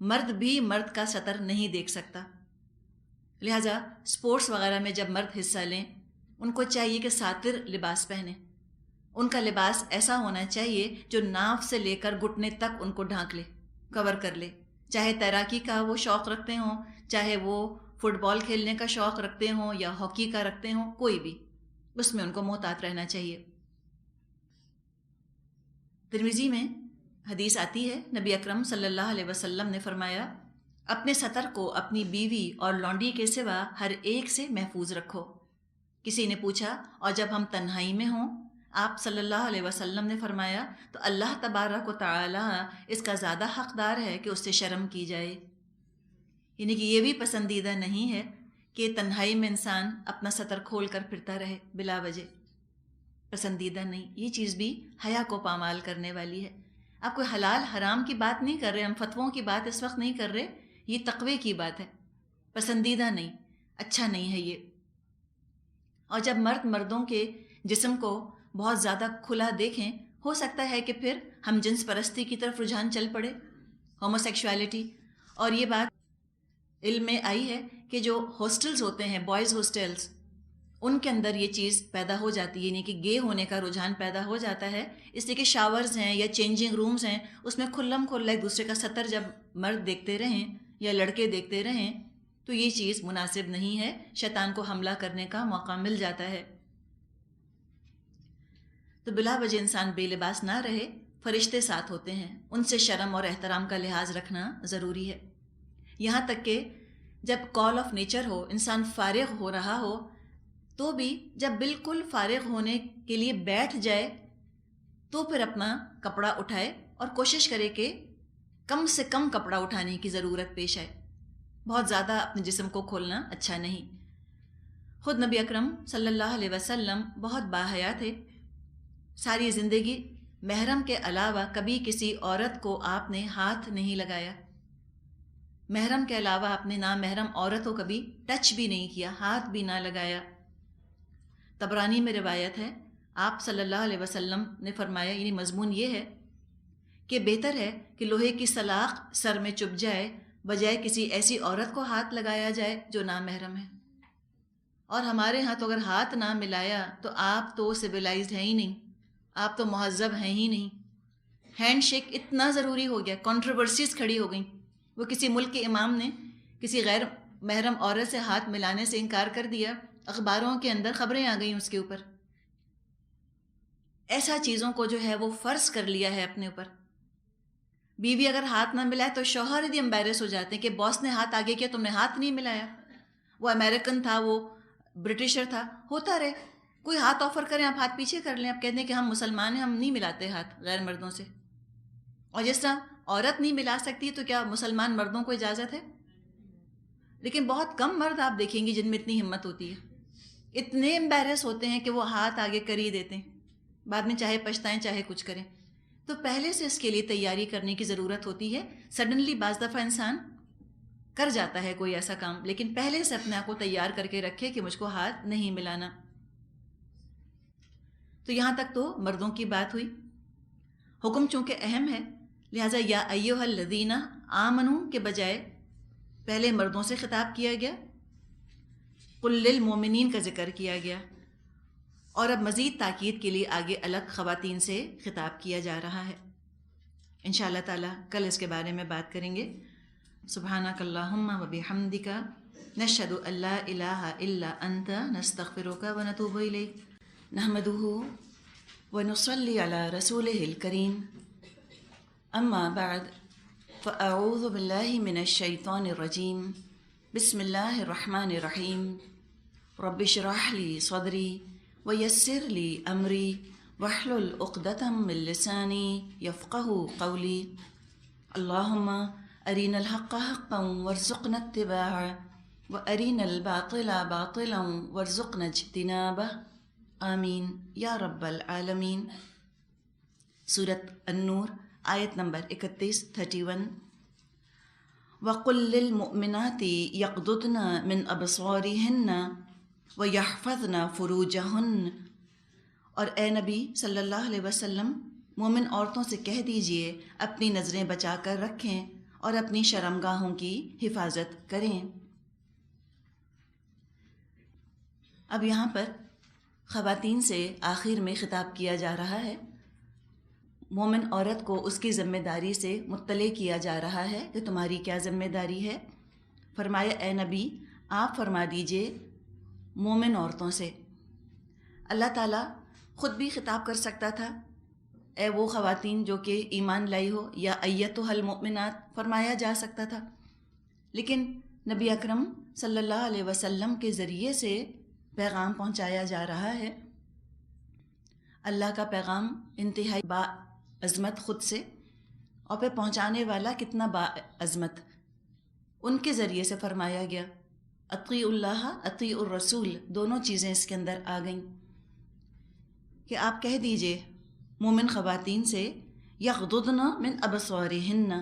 مرد بھی مرد کا سطر نہیں دیکھ سکتا، لہٰذا سپورٹس وغیرہ میں جب مرد حصہ لیں ان کو چاہیے کہ ساتر لباس پہنیں، ان کا لباس ایسا ہونا چاہیے جو ناف سے لے کر گھٹنے تک ان کو ڈھانک لے، کور کر لے۔ چاہے تیراکی کا وہ شوق رکھتے ہوں، چاہے وہ فٹ بال کھیلنے کا شوق رکھتے ہوں یا ہاکی کا رکھتے ہوں، کوئی بھی، اس میں ان کو محتاط رہنا چاہیے۔ ترمذی میں حدیث آتی ہے، نبی اکرم صلی اللہ علیہ وسلم نے فرمایا، اپنے سطر کو اپنی بیوی اور لونڈی کے سوا ہر ایک سے محفوظ رکھو۔ کسی نے پوچھا، اور جب ہم تنہائی میں ہوں؟ آپ صلی اللہ علیہ وسلم نے فرمایا، تو اللہ تبارک و تعالی اس کا زیادہ حقدار ہے کہ اس سے شرم کی جائے۔ یعنی کہ یہ بھی پسندیدہ نہیں ہے کہ تنہائی میں انسان اپنا سطر کھول کر پھرتا رہے بلا وجہ، پسندیدہ نہیں۔ یہ چیز بھی حیا کو پامال کرنے والی ہے۔ آپ کوئی حلال حرام کی بات نہیں کر رہے، ہم فتووں کی بات اس وقت نہیں کر رہے، یہ تقوی کی بات ہے۔ پسندیدہ نہیں، اچھا نہیں ہے یہ۔ اور جب مرد مردوں کے جسم کو بہت زیادہ کھلا دیکھیں، ہو سکتا ہے کہ پھر ہم جنس پرستی کی طرف رجحان چل پڑے، ہوموسیکشوالٹی۔ اور یہ بات علم میں آئی ہے کہ جو ہاسٹلز ہوتے ہیں، بوائز ہاسٹلز، ان کے اندر یہ چیز پیدا ہو جاتی ہے، یعنی کہ گے ہونے کا رجحان پیدا ہو جاتا ہے، اس لیے کہ شاورز ہیں یا چینجنگ رومز ہیں، اس میں کھلم کھلا ایک دوسرے کا سطر جب مرد دیکھتے رہیں یا لڑکے دیکھتے رہیں تو یہ چیز مناسب نہیں ہے، شیطان کو حملہ کرنے کا موقع مل جاتا ہے۔ تو بلا وجہ انسان بے لباس نہ رہے، فرشتے ساتھ ہوتے ہیں، ان سے شرم اور احترام کا لحاظ رکھنا ضروری ہے۔ یہاں تک کہ جب کال آف نیچر ہو، انسان فارغ ہو رہا ہو، تو بھی جب بالکل فارغ ہونے کے لیے بیٹھ جائے تو پھر اپنا کپڑا اٹھائے اور کوشش کرے کہ کم سے کم کپڑا اٹھانے کی ضرورت پیش آئے، بہت زیادہ اپنے جسم کو کھولنا اچھا نہیں۔ خود نبی اکرم صلی اللہ علیہ وسلم بہت باحیا تھے، ساری زندگی محرم کے علاوہ کبھی کسی عورت کو آپ نے ہاتھ نہیں لگایا، محرم کے علاوہ آپ نے نامحرم عورت کو کبھی ٹچ بھی نہیں کیا، ہاتھ بھی نہ لگایا۔ طبرانی میں روایت ہے، آپ صلی اللہ علیہ وسلم نے فرمایا، یعنی مضمون یہ ہے کہ بہتر ہے کہ لوہے کی سلاخ سر میں چبھ جائے بجائے کسی ایسی عورت کو ہاتھ لگایا جائے جو نامحرم ہے۔ اور ہمارے ہاں تو اگر ہاتھ نہ ملایا تو آپ تو سویلائزڈ ہیں ہی نہیں، آپ تو مہذب ہیں ہی نہیں۔ ہینڈ شیک اتنا ضروری ہو گیا، کنٹروورسیز کھڑی ہو گئیں۔ وہ کسی ملک کے امام نے کسی غیر محرم عورت سے ہاتھ ملانے سے انکار کر دیا، اخباروں کے اندر خبریں آ گئیں اس کے اوپر۔ ایسا چیزوں کو جو ہے وہ فرض کر لیا ہے اپنے اوپر۔ بیوی اگر ہاتھ نہ ملائے تو شوہر بھی امبیرس ہو جاتے ہیں کہ باس نے ہاتھ آگے کیا، تم نے ہاتھ نہیں ملایا، وہ امریکن تھا، وہ برٹشر تھا، ہوتا رہے، کوئی ہاتھ آفر کریں آپ ہاتھ پیچھے کر لیں، آپ کہتے ہیں کہ ہم مسلمان ہیں، ہم نہیں ملاتے ہاتھ غیر مردوں سے۔ اور جس طرح عورت نہیں ملا سکتی تو کیا مسلمان مردوں کو اجازت ہے؟ لیکن بہت کم مرد آپ دیکھیں گے جن میں اتنی ہمت ہوتی ہے، اتنے امبیرس ہوتے ہیں کہ وہ ہاتھ آگے کر ہی دیتے ہیں، بعد میں چاہے پچھتائیں چاہے کچھ کریں۔ تو پہلے سے اس کے لیے تیاری کرنے کی ضرورت ہوتی ہے۔ سڈنلی بعض دفعہ انسان کر جاتا ہے کوئی ایسا کام، لیکن پہلے سے اپنے آپ کو تیار کر کے رکھے کہ مجھ کو ہاتھ نہیں ملانا۔ تو یہاں تک تو مردوں کی بات ہوئی۔ حکم چونکہ اہم ہے، لہٰذا یا ایھا الذین آمنو کے بجائے پہلے مردوں سے خطاب کیا گیا، قل للمؤمنین کا ذکر کیا گیا، اور اب مزید تاکید کے لیے آگے الگ خواتین سے خطاب کیا جا رہا ہے۔ انشاءاللہ تعالی کل اس کے بارے میں بات کریں گے۔ سبحانک اللہم و بحمدک، نشہد ان لا الہ الا انت، نستغفرک و نتوب الیک، نحمدہ و نصلی علی رسولہ الکریم، اما بعد فاعوذ باللہ من الشیطان الرجیم، بسم اللہ الرحمن الرحیم، رب اشرح لی صدری ویسر لی امری واحلل عقدۃ من لسانی یفقہوا قولی، اللہم ارنا الحق حقا وارزقنا اتباعہ وارنا الباطل باطلا وارزقنا اجتنابہ، آمین یا رب العالمین۔ سورۃ النور آیت نمبر 31 وَقُلْ لِلْمُؤْمِنَاتِ يَغْضُضْنَ مِنْ أَبْصَارِهِنَّ وَيَحْفَظْنَ فُرُوجَهُنَّ، اور اے نبی صلی اللہ علیہ وسلم مومن عورتوں سے کہہ دیجئے اپنی نظریں بچا کر رکھیں اور اپنی شرمگاہوں کی حفاظت کریں۔ اب یہاں پر خواتین سے آخر میں خطاب کیا جا رہا ہے، مومن عورت کو اس کی ذمہ داری سے مطلع کیا جا رہا ہے کہ تمہاری کیا ذمہ داری ہے۔ فرمایا اے نبی آپ فرما دیجئے مومن عورتوں سے۔ اللہ تعالیٰ خود بھی خطاب کر سکتا تھا، اے وہ خواتین جو کہ ایمان لائی ہو، یا ایتھا المؤمنات فرمایا جا سکتا تھا، لیکن نبی اکرم صلی اللہ علیہ وسلم کے ذریعے سے پیغام پہنچایا جا رہا ہے۔ اللہ کا پیغام انتہائی با عظمت خود سے، اور پھر پہنچانے والا کتنا با عظمت، ان کے ذریعے سے فرمایا گیا۔ اطیعوا اللہ اطیعوا الرسول، دونوں چیزیں اس کے اندر آ گئیں کہ آپ کہہ دیجئے مومن خواتین سے یغضضن من ابصارہن،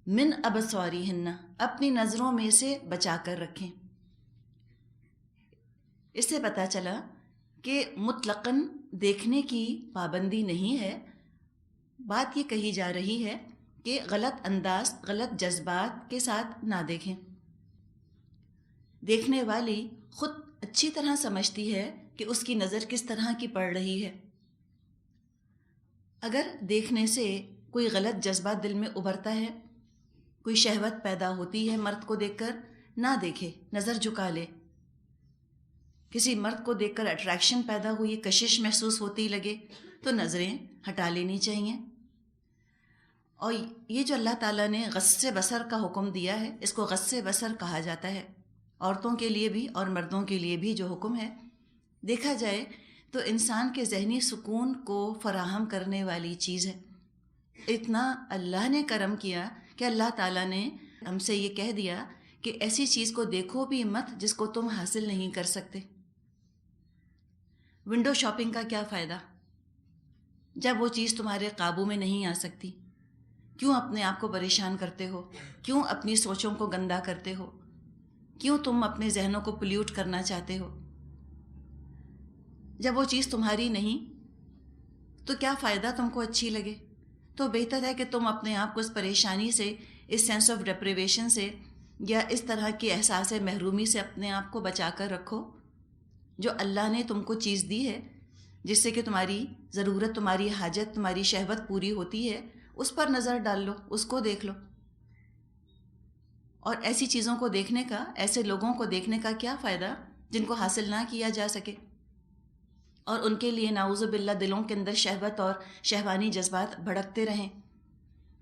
من ابصاریہن، اپنی نظروں میں سے بچا کر رکھیں۔ اس سے پتہ چلا کہ مطلقاً دیکھنے کی پابندی نہیں ہے، بات یہ کہی جا رہی ہے کہ غلط انداز، غلط جذبات کے ساتھ نہ دیکھیں۔ دیکھنے والی خود اچھی طرح سمجھتی ہے کہ اس کی نظر کس طرح کی پڑ رہی ہے۔ اگر دیکھنے سے کوئی غلط جذبہ دل میں ابھرتا ہے، کوئی شہوت پیدا ہوتی ہے مرد کو دیکھ کر، نہ دیکھے، نظر جھکا لے۔ کسی مرد کو دیکھ کر اٹریکشن پیدا ہوئی، کشش محسوس ہوتی لگے تو نظریں ہٹا لینی چاہیے۔ اور یہ جو اللہ تعالیٰ نے غض بصر کا حکم دیا ہے، اس کو غض بصر کہا جاتا ہے، عورتوں کے لیے بھی اور مردوں کے لیے بھی جو حکم ہے، دیکھا جائے تو انسان کے ذہنی سکون کو فراہم کرنے والی چیز ہے۔ اتنا اللہ نے کرم کیا کہ اللہ تعالیٰ نے ہم سے یہ کہہ دیا کہ ایسی چیز کو دیکھو بھی مت جس کو تم حاصل نہیں کر سکتے۔ ونڈو شاپنگ کا کیا فائدہ جب وہ چیز تمہارے قابو میں نہیں آ سکتی؟ کیوں اپنے آپ کو پریشان کرتے ہو؟ کیوں اپنی سوچوں کو گندا کرتے ہو؟ کیوں تم اپنے ذہنوں کو پلیوٹ کرنا چاہتے ہو؟ جب وہ چیز تمہاری نہیں تو کیا فائدہ تم کو اچھی لگے؟ تو بہتر ہے کہ تم اپنے آپ کو اس پریشانی سے، اس سینس آف ڈپریویشن سے یا اس طرح کے احساس محرومی سے اپنے آپ کو بچا کر رکھو۔ جو اللہ نے تم کو چیز دی ہے جس سے کہ تمہاری ضرورت، تمہاری حاجت، تمہاری شہوت پوری ہوتی ہے، اس پر نظر ڈال لو، اس کو دیکھ لو۔ اور ایسی چیزوں کو دیکھنے کا، ایسے لوگوں کو دیکھنے کا کیا فائدہ جن کو حاصل نہ کیا جا سکے، اور ان کے لیے نعوذ باللہ دلوں کے اندر شہوت اور شہوانی جذبات بھڑکتے رہیں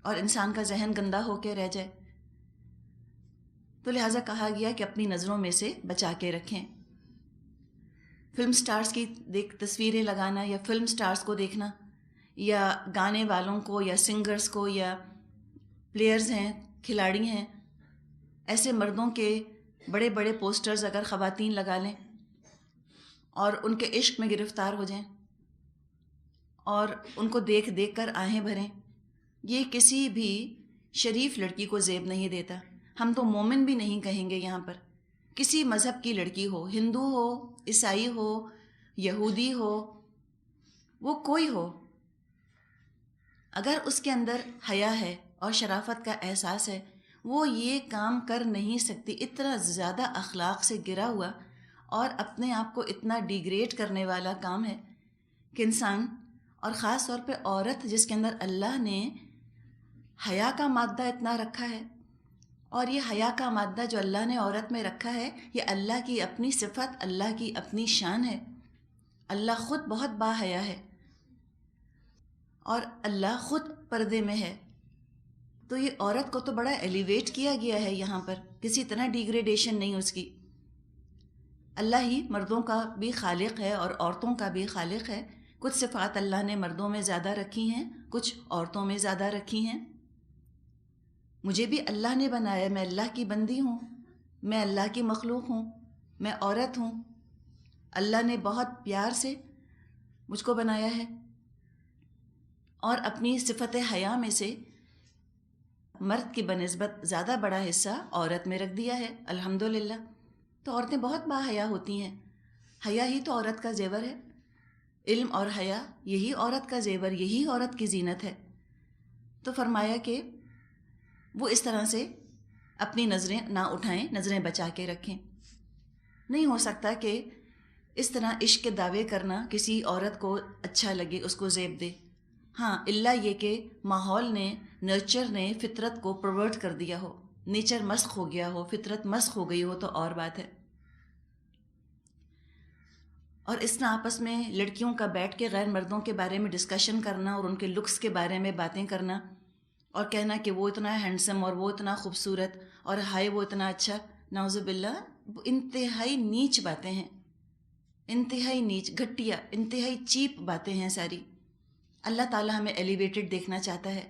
اور انسان کا ذہن گندا ہو کے رہ جائے۔ تو لہٰذا کہا گیا کہ اپنی نظروں میں سے بچا کے رکھیں۔ فلم سٹارز کی تصویریں لگانا یا فلم سٹارز کو دیکھنا یا گانے والوں کو یا سنگرز کو یا پلیئرز ہیں، کھلاڑی ہیں، ایسے مردوں کے بڑے بڑے پوسٹرز اگر خواتین لگا لیں اور ان کے عشق میں گرفتار ہو جائیں اور ان کو دیکھ دیکھ کر آہیں بھریں، یہ کسی بھی شریف لڑکی کو زیب نہیں دیتا۔ ہم تو مومن بھی نہیں کہیں گے یہاں پر، کسی مذہب کی لڑکی ہو، ہندو ہو، عیسائی ہو، یہودی ہو، وہ کوئی ہو، اگر اس کے اندر حیا ہے اور شرافت کا احساس ہے، وہ یہ کام کر نہیں سکتی۔ اتنا زیادہ اخلاق سے گرا ہوا اور اپنے آپ کو اتنا ڈیگریڈ کرنے والا کام ہے کہ انسان، اور خاص طور پہ عورت جس کے اندر اللہ نے حیا کا مادہ اتنا رکھا ہے، اور یہ حیا کا مادہ جو اللہ نے عورت میں رکھا ہے، یہ اللہ کی اپنی صفت، اللہ کی اپنی شان ہے۔ اللہ خود بہت با حیا ہے اور اللہ خود پردے میں ہے، تو یہ عورت کو تو بڑا ایلیویٹ کیا گیا ہے یہاں پر، کسی طرح ڈیگریڈیشن نہیں اس کی۔ اللہ ہی مردوں کا بھی خالق ہے اور عورتوں کا بھی خالق ہے۔ کچھ صفات اللہ نے مردوں میں زیادہ رکھی ہیں، کچھ عورتوں میں زیادہ رکھی ہیں۔ مجھے بھی اللہ نے بنایا، میں اللہ کی بندی ہوں، میں اللہ کی مخلوق ہوں، میں عورت ہوں۔ اللہ نے بہت پیار سے مجھ کو بنایا ہے اور اپنی صفت حیا میں سے مرد کی بنسبت زیادہ بڑا حصہ عورت میں رکھ دیا ہے، الحمدللہ۔ تو عورتیں بہت با حیا ہوتی ہیں۔ حیا ہی تو عورت کا زیور ہے، علم اور حیا یہی عورت کا زیور، یہی عورت کی زینت ہے۔ تو فرمایا کہ وہ اس طرح سے اپنی نظریں نہ اٹھائیں، نظریں بچا کے رکھیں۔ نہیں ہو سکتا کہ اس طرح عشق کے دعوے کرنا کسی عورت کو اچھا لگے، اس کو زیب دے۔ ہاں، اللہ یہ کہ ماحول نے، نیچر نے فطرت کو پرورٹ کر دیا ہو، نیچر مسخ ہو گیا ہو، فطرت مسخ ہو گئی ہو تو اور بات ہے۔ اور اس طرح آپس میں لڑکیوں کا بیٹھ کے غیر مردوں کے بارے میں ڈسکشن کرنا اور ان کے لکس کے بارے میں باتیں کرنا اور کہنا کہ وہ اتنا ہینڈسم اور وہ اتنا خوبصورت اور ہائے وہ اتنا اچھا، نعوذ باللہ، انتہائی نیچ باتیں ہیں، انتہائی نیچ، گھٹیا، انتہائی چیپ باتیں ہیں ساری۔ اللہ تعالیٰ ہمیں ایلیویٹڈ دیکھنا چاہتا ہے،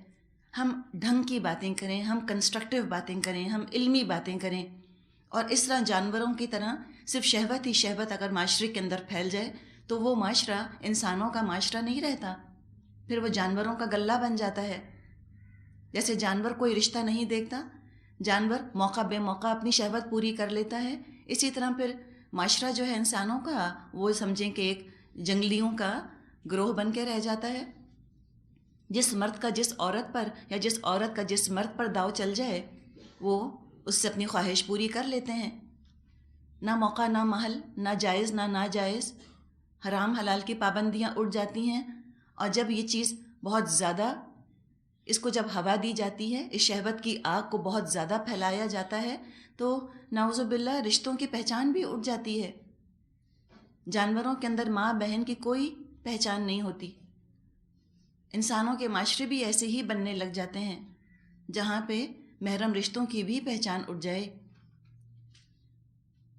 ہم ڈھنگ کی باتیں کریں، ہم کنسٹرکٹیو باتیں کریں، ہم علمی باتیں کریں۔ اور اس طرح جانوروں کی طرح صرف شہوت ہی شہوت اگر معاشرے کے اندر پھیل جائے تو وہ معاشرہ انسانوں کا معاشرہ نہیں رہتا، پھر وہ جانوروں کا گلہ بن جاتا ہے، جیسے جانور کوئی رشتہ نہیں دیکھتا، جانور موقع بے موقع اپنی شہوت پوری کر لیتا ہے، اسی طرح پھر معاشرہ جو ہے انسانوں کا، وہ سمجھیں کہ ایک جنگلیوں کا گروہ بن کے رہ جاتا ہے۔ جس مرد کا جس عورت پر یا جس عورت کا جس مرد پر داؤ چل جائے وہ اس سے اپنی خواہش پوری کر لیتے ہیں، نہ موقع نہ محل، نہ جائز نہ ناجائز، حرام حلال کی پابندیاں اٹھ جاتی ہیں۔ اور جب یہ چیز بہت زیادہ، اس کو جب ہوا دی جاتی ہے، اس شہوت کی آگ کو بہت زیادہ پھیلایا جاتا ہے، تو نعوذ باللہ رشتوں کی پہچان بھی اٹھ جاتی ہے۔ جانوروں کے اندر ماں بہن کی کوئی پہچان نہیں ہوتی، انسانوں کے معاشرے بھی ایسے ہی بننے لگ جاتے ہیں جہاں پہ محرم رشتوں کی بھی پہچان اٹھ جائے۔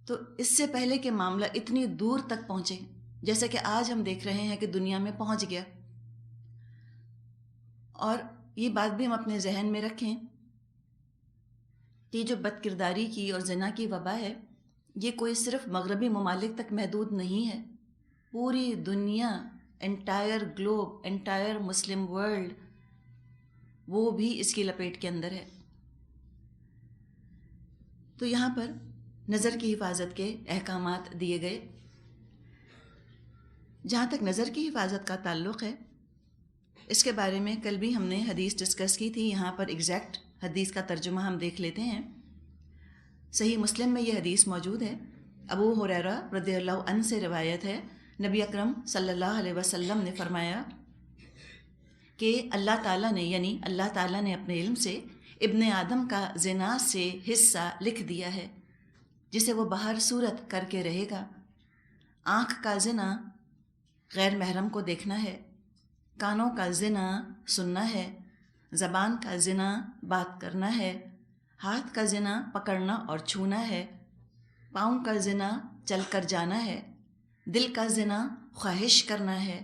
تو اس سے پہلے کہ معاملہ اتنی دور تک پہنچے، جیسے کہ آج ہم دیکھ رہے ہیں کہ دنیا میں پہنچ گیا، اور یہ بات بھی ہم اپنے ذہن میں رکھیں کہ جو بد کرداری کی اور زنا کی وبا ہے، یہ کوئی صرف مغربی ممالک تک محدود نہیں ہے، پوری دنیا، entire Globe, entire Muslim world, وہ بھی اس کی لپیٹ کے اندر ہے۔ تو یہاں پر نظر کی حفاظت کے احکامات دیے گئے۔ جہاں تک نظر کی حفاظت کا تعلق ہے، اس کے بارے میں کل بھی ہم نے حدیث ڈسکس کی تھی، یہاں پر ایگزیکٹ حدیث کا ترجمہ ہم دیکھ لیتے ہیں۔ صحیح مسلم میں یہ حدیث موجود ہے، ابو ہریرہ رضی اللہ عنہ سے روایت ہے، نبی اکرم صلی اللہ علیہ وسلم نے فرمایا کہ اللہ تعالیٰ نے، یعنی اللہ تعالیٰ نے اپنے علم سے ابن آدم کا زنا سے حصہ لکھ دیا ہے جسے وہ باہر صورت کر کے رہے گا۔ آنکھ کا زنا غیر محرم کو دیکھنا ہے، کانوں کا زنا سننا ہے، زبان کا زنا بات کرنا ہے، ہاتھ کا زنا پکڑنا اور چھونا ہے، پاؤں کا زنا چل کر جانا ہے، دل کا زنا خواہش کرنا ہے۔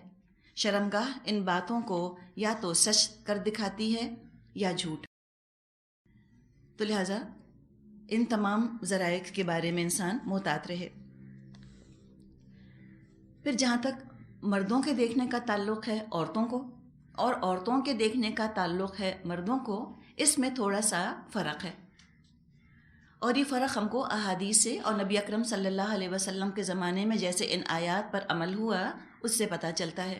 شرمگاہ ان باتوں کو یا تو سچ کر دکھاتی ہے یا جھوٹ۔ تو لہٰذا ان تمام ذرائع کے بارے میں انسان محتاط رہے۔ پھر جہاں تک مردوں کے دیکھنے کا تعلق ہے عورتوں کو، اور عورتوں کے دیکھنے کا تعلق ہے مردوں کو، اس میں تھوڑا سا فرق ہے، اور یہ فرق ہم کو احادیث سے اور نبی اکرم صلی اللہ علیہ وسلم کے زمانے میں جیسے ان آیات پر عمل ہوا اس سے پتہ چلتا ہے۔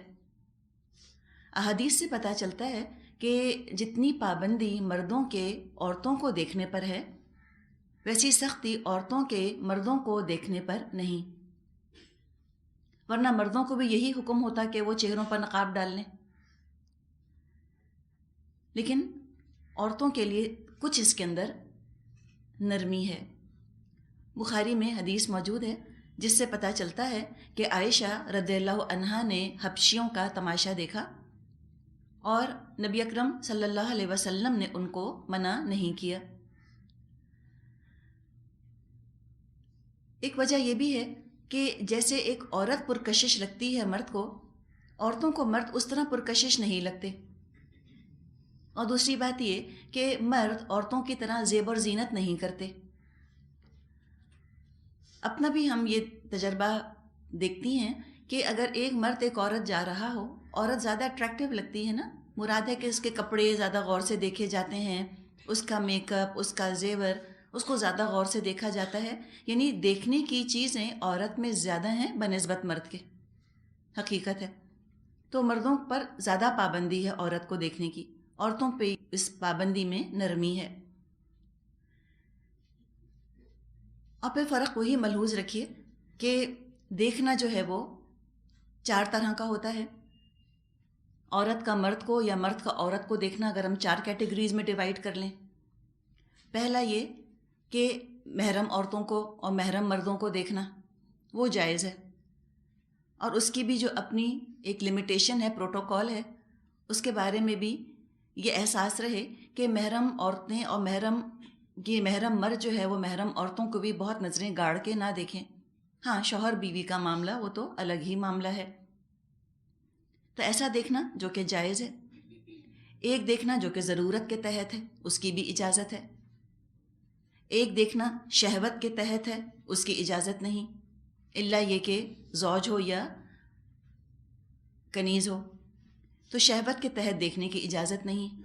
احادیث سے پتہ چلتا ہے کہ جتنی پابندی مردوں کے عورتوں کو دیکھنے پر ہے، ویسی سختی عورتوں کے مردوں کو دیکھنے پر نہیں، ورنہ مردوں کو بھی یہی حکم ہوتا کہ وہ چہروں پر نقاب ڈال لیں، لیکن عورتوں کے لیے کچھ اس کے اندر نرمی ہے۔ بخاری میں حدیث موجود ہے جس سے پتہ چلتا ہے کہ عائشہ رضی اللہ عنہا نے حبشیوں کا تماشا دیکھا اور نبی اکرم صلی اللہ علیہ وسلم نے ان کو منع نہیں کیا۔ ایک وجہ یہ بھی ہے کہ جیسے ایک عورت پرکشش لگتی ہے مرد کو، عورتوں کو مرد اس طرح پرکشش نہیں لگتے، اور دوسری بات یہ کہ مرد عورتوں کی طرح زیب اور زینت نہیں کرتے۔ اپنا بھی ہم یہ تجربہ دیکھتی ہیں کہ اگر ایک مرد ایک عورت جا رہا ہو، عورت زیادہ اٹریکٹیو لگتی ہے نا، مراد ہے کہ اس کے کپڑے زیادہ غور سے دیکھے جاتے ہیں، اس کا میک اپ، اس کا زیور، اس کو زیادہ غور سے دیکھا جاتا ہے، یعنی دیکھنے کی چیزیں عورت میں زیادہ ہیں بنسبت مرد کے، حقیقت ہے۔ تو مردوں پر زیادہ پابندی ہے عورت کو دیکھنے کی، عورتوں پہ اس پابندی میں نرمی ہے۔ اور پھر فرق وہی ملحوظ رکھیے کہ دیکھنا جو ہے وہ 4 طرح کا ہوتا ہے۔ عورت کا مرد کو یا مرد کا عورت کو دیکھنا اگر ہم 4 کیٹیگریز میں ڈیوائڈ کر لیں، پہلا یہ کہ محرم عورتوں کو اور محرم مردوں کو دیکھنا وہ جائز ہے، اور اس کی بھی جو اپنی ایک لمیٹیشن ہے، پروٹوکول ہے، اس کے بارے میں بھی یہ احساس رہے کہ محرم عورتیں اور محرم مرد جو ہے وہ محرم عورتوں کو بھی بہت نظریں گاڑ کے نہ دیکھیں۔ ہاں، شوہر بیوی کا معاملہ وہ تو الگ ہی معاملہ ہے، تو ایسا دیکھنا جو کہ جائز ہے۔ ایک دیکھنا جو کہ ضرورت کے تحت ہے، اس کی بھی اجازت ہے۔ ایک دیکھنا شہوت کے تحت ہے، اس کی اجازت نہیں، الا یہ کہ زوج ہو یا کنیز ہو، تو شہوت کے تحت دیکھنے کی اجازت نہیں۔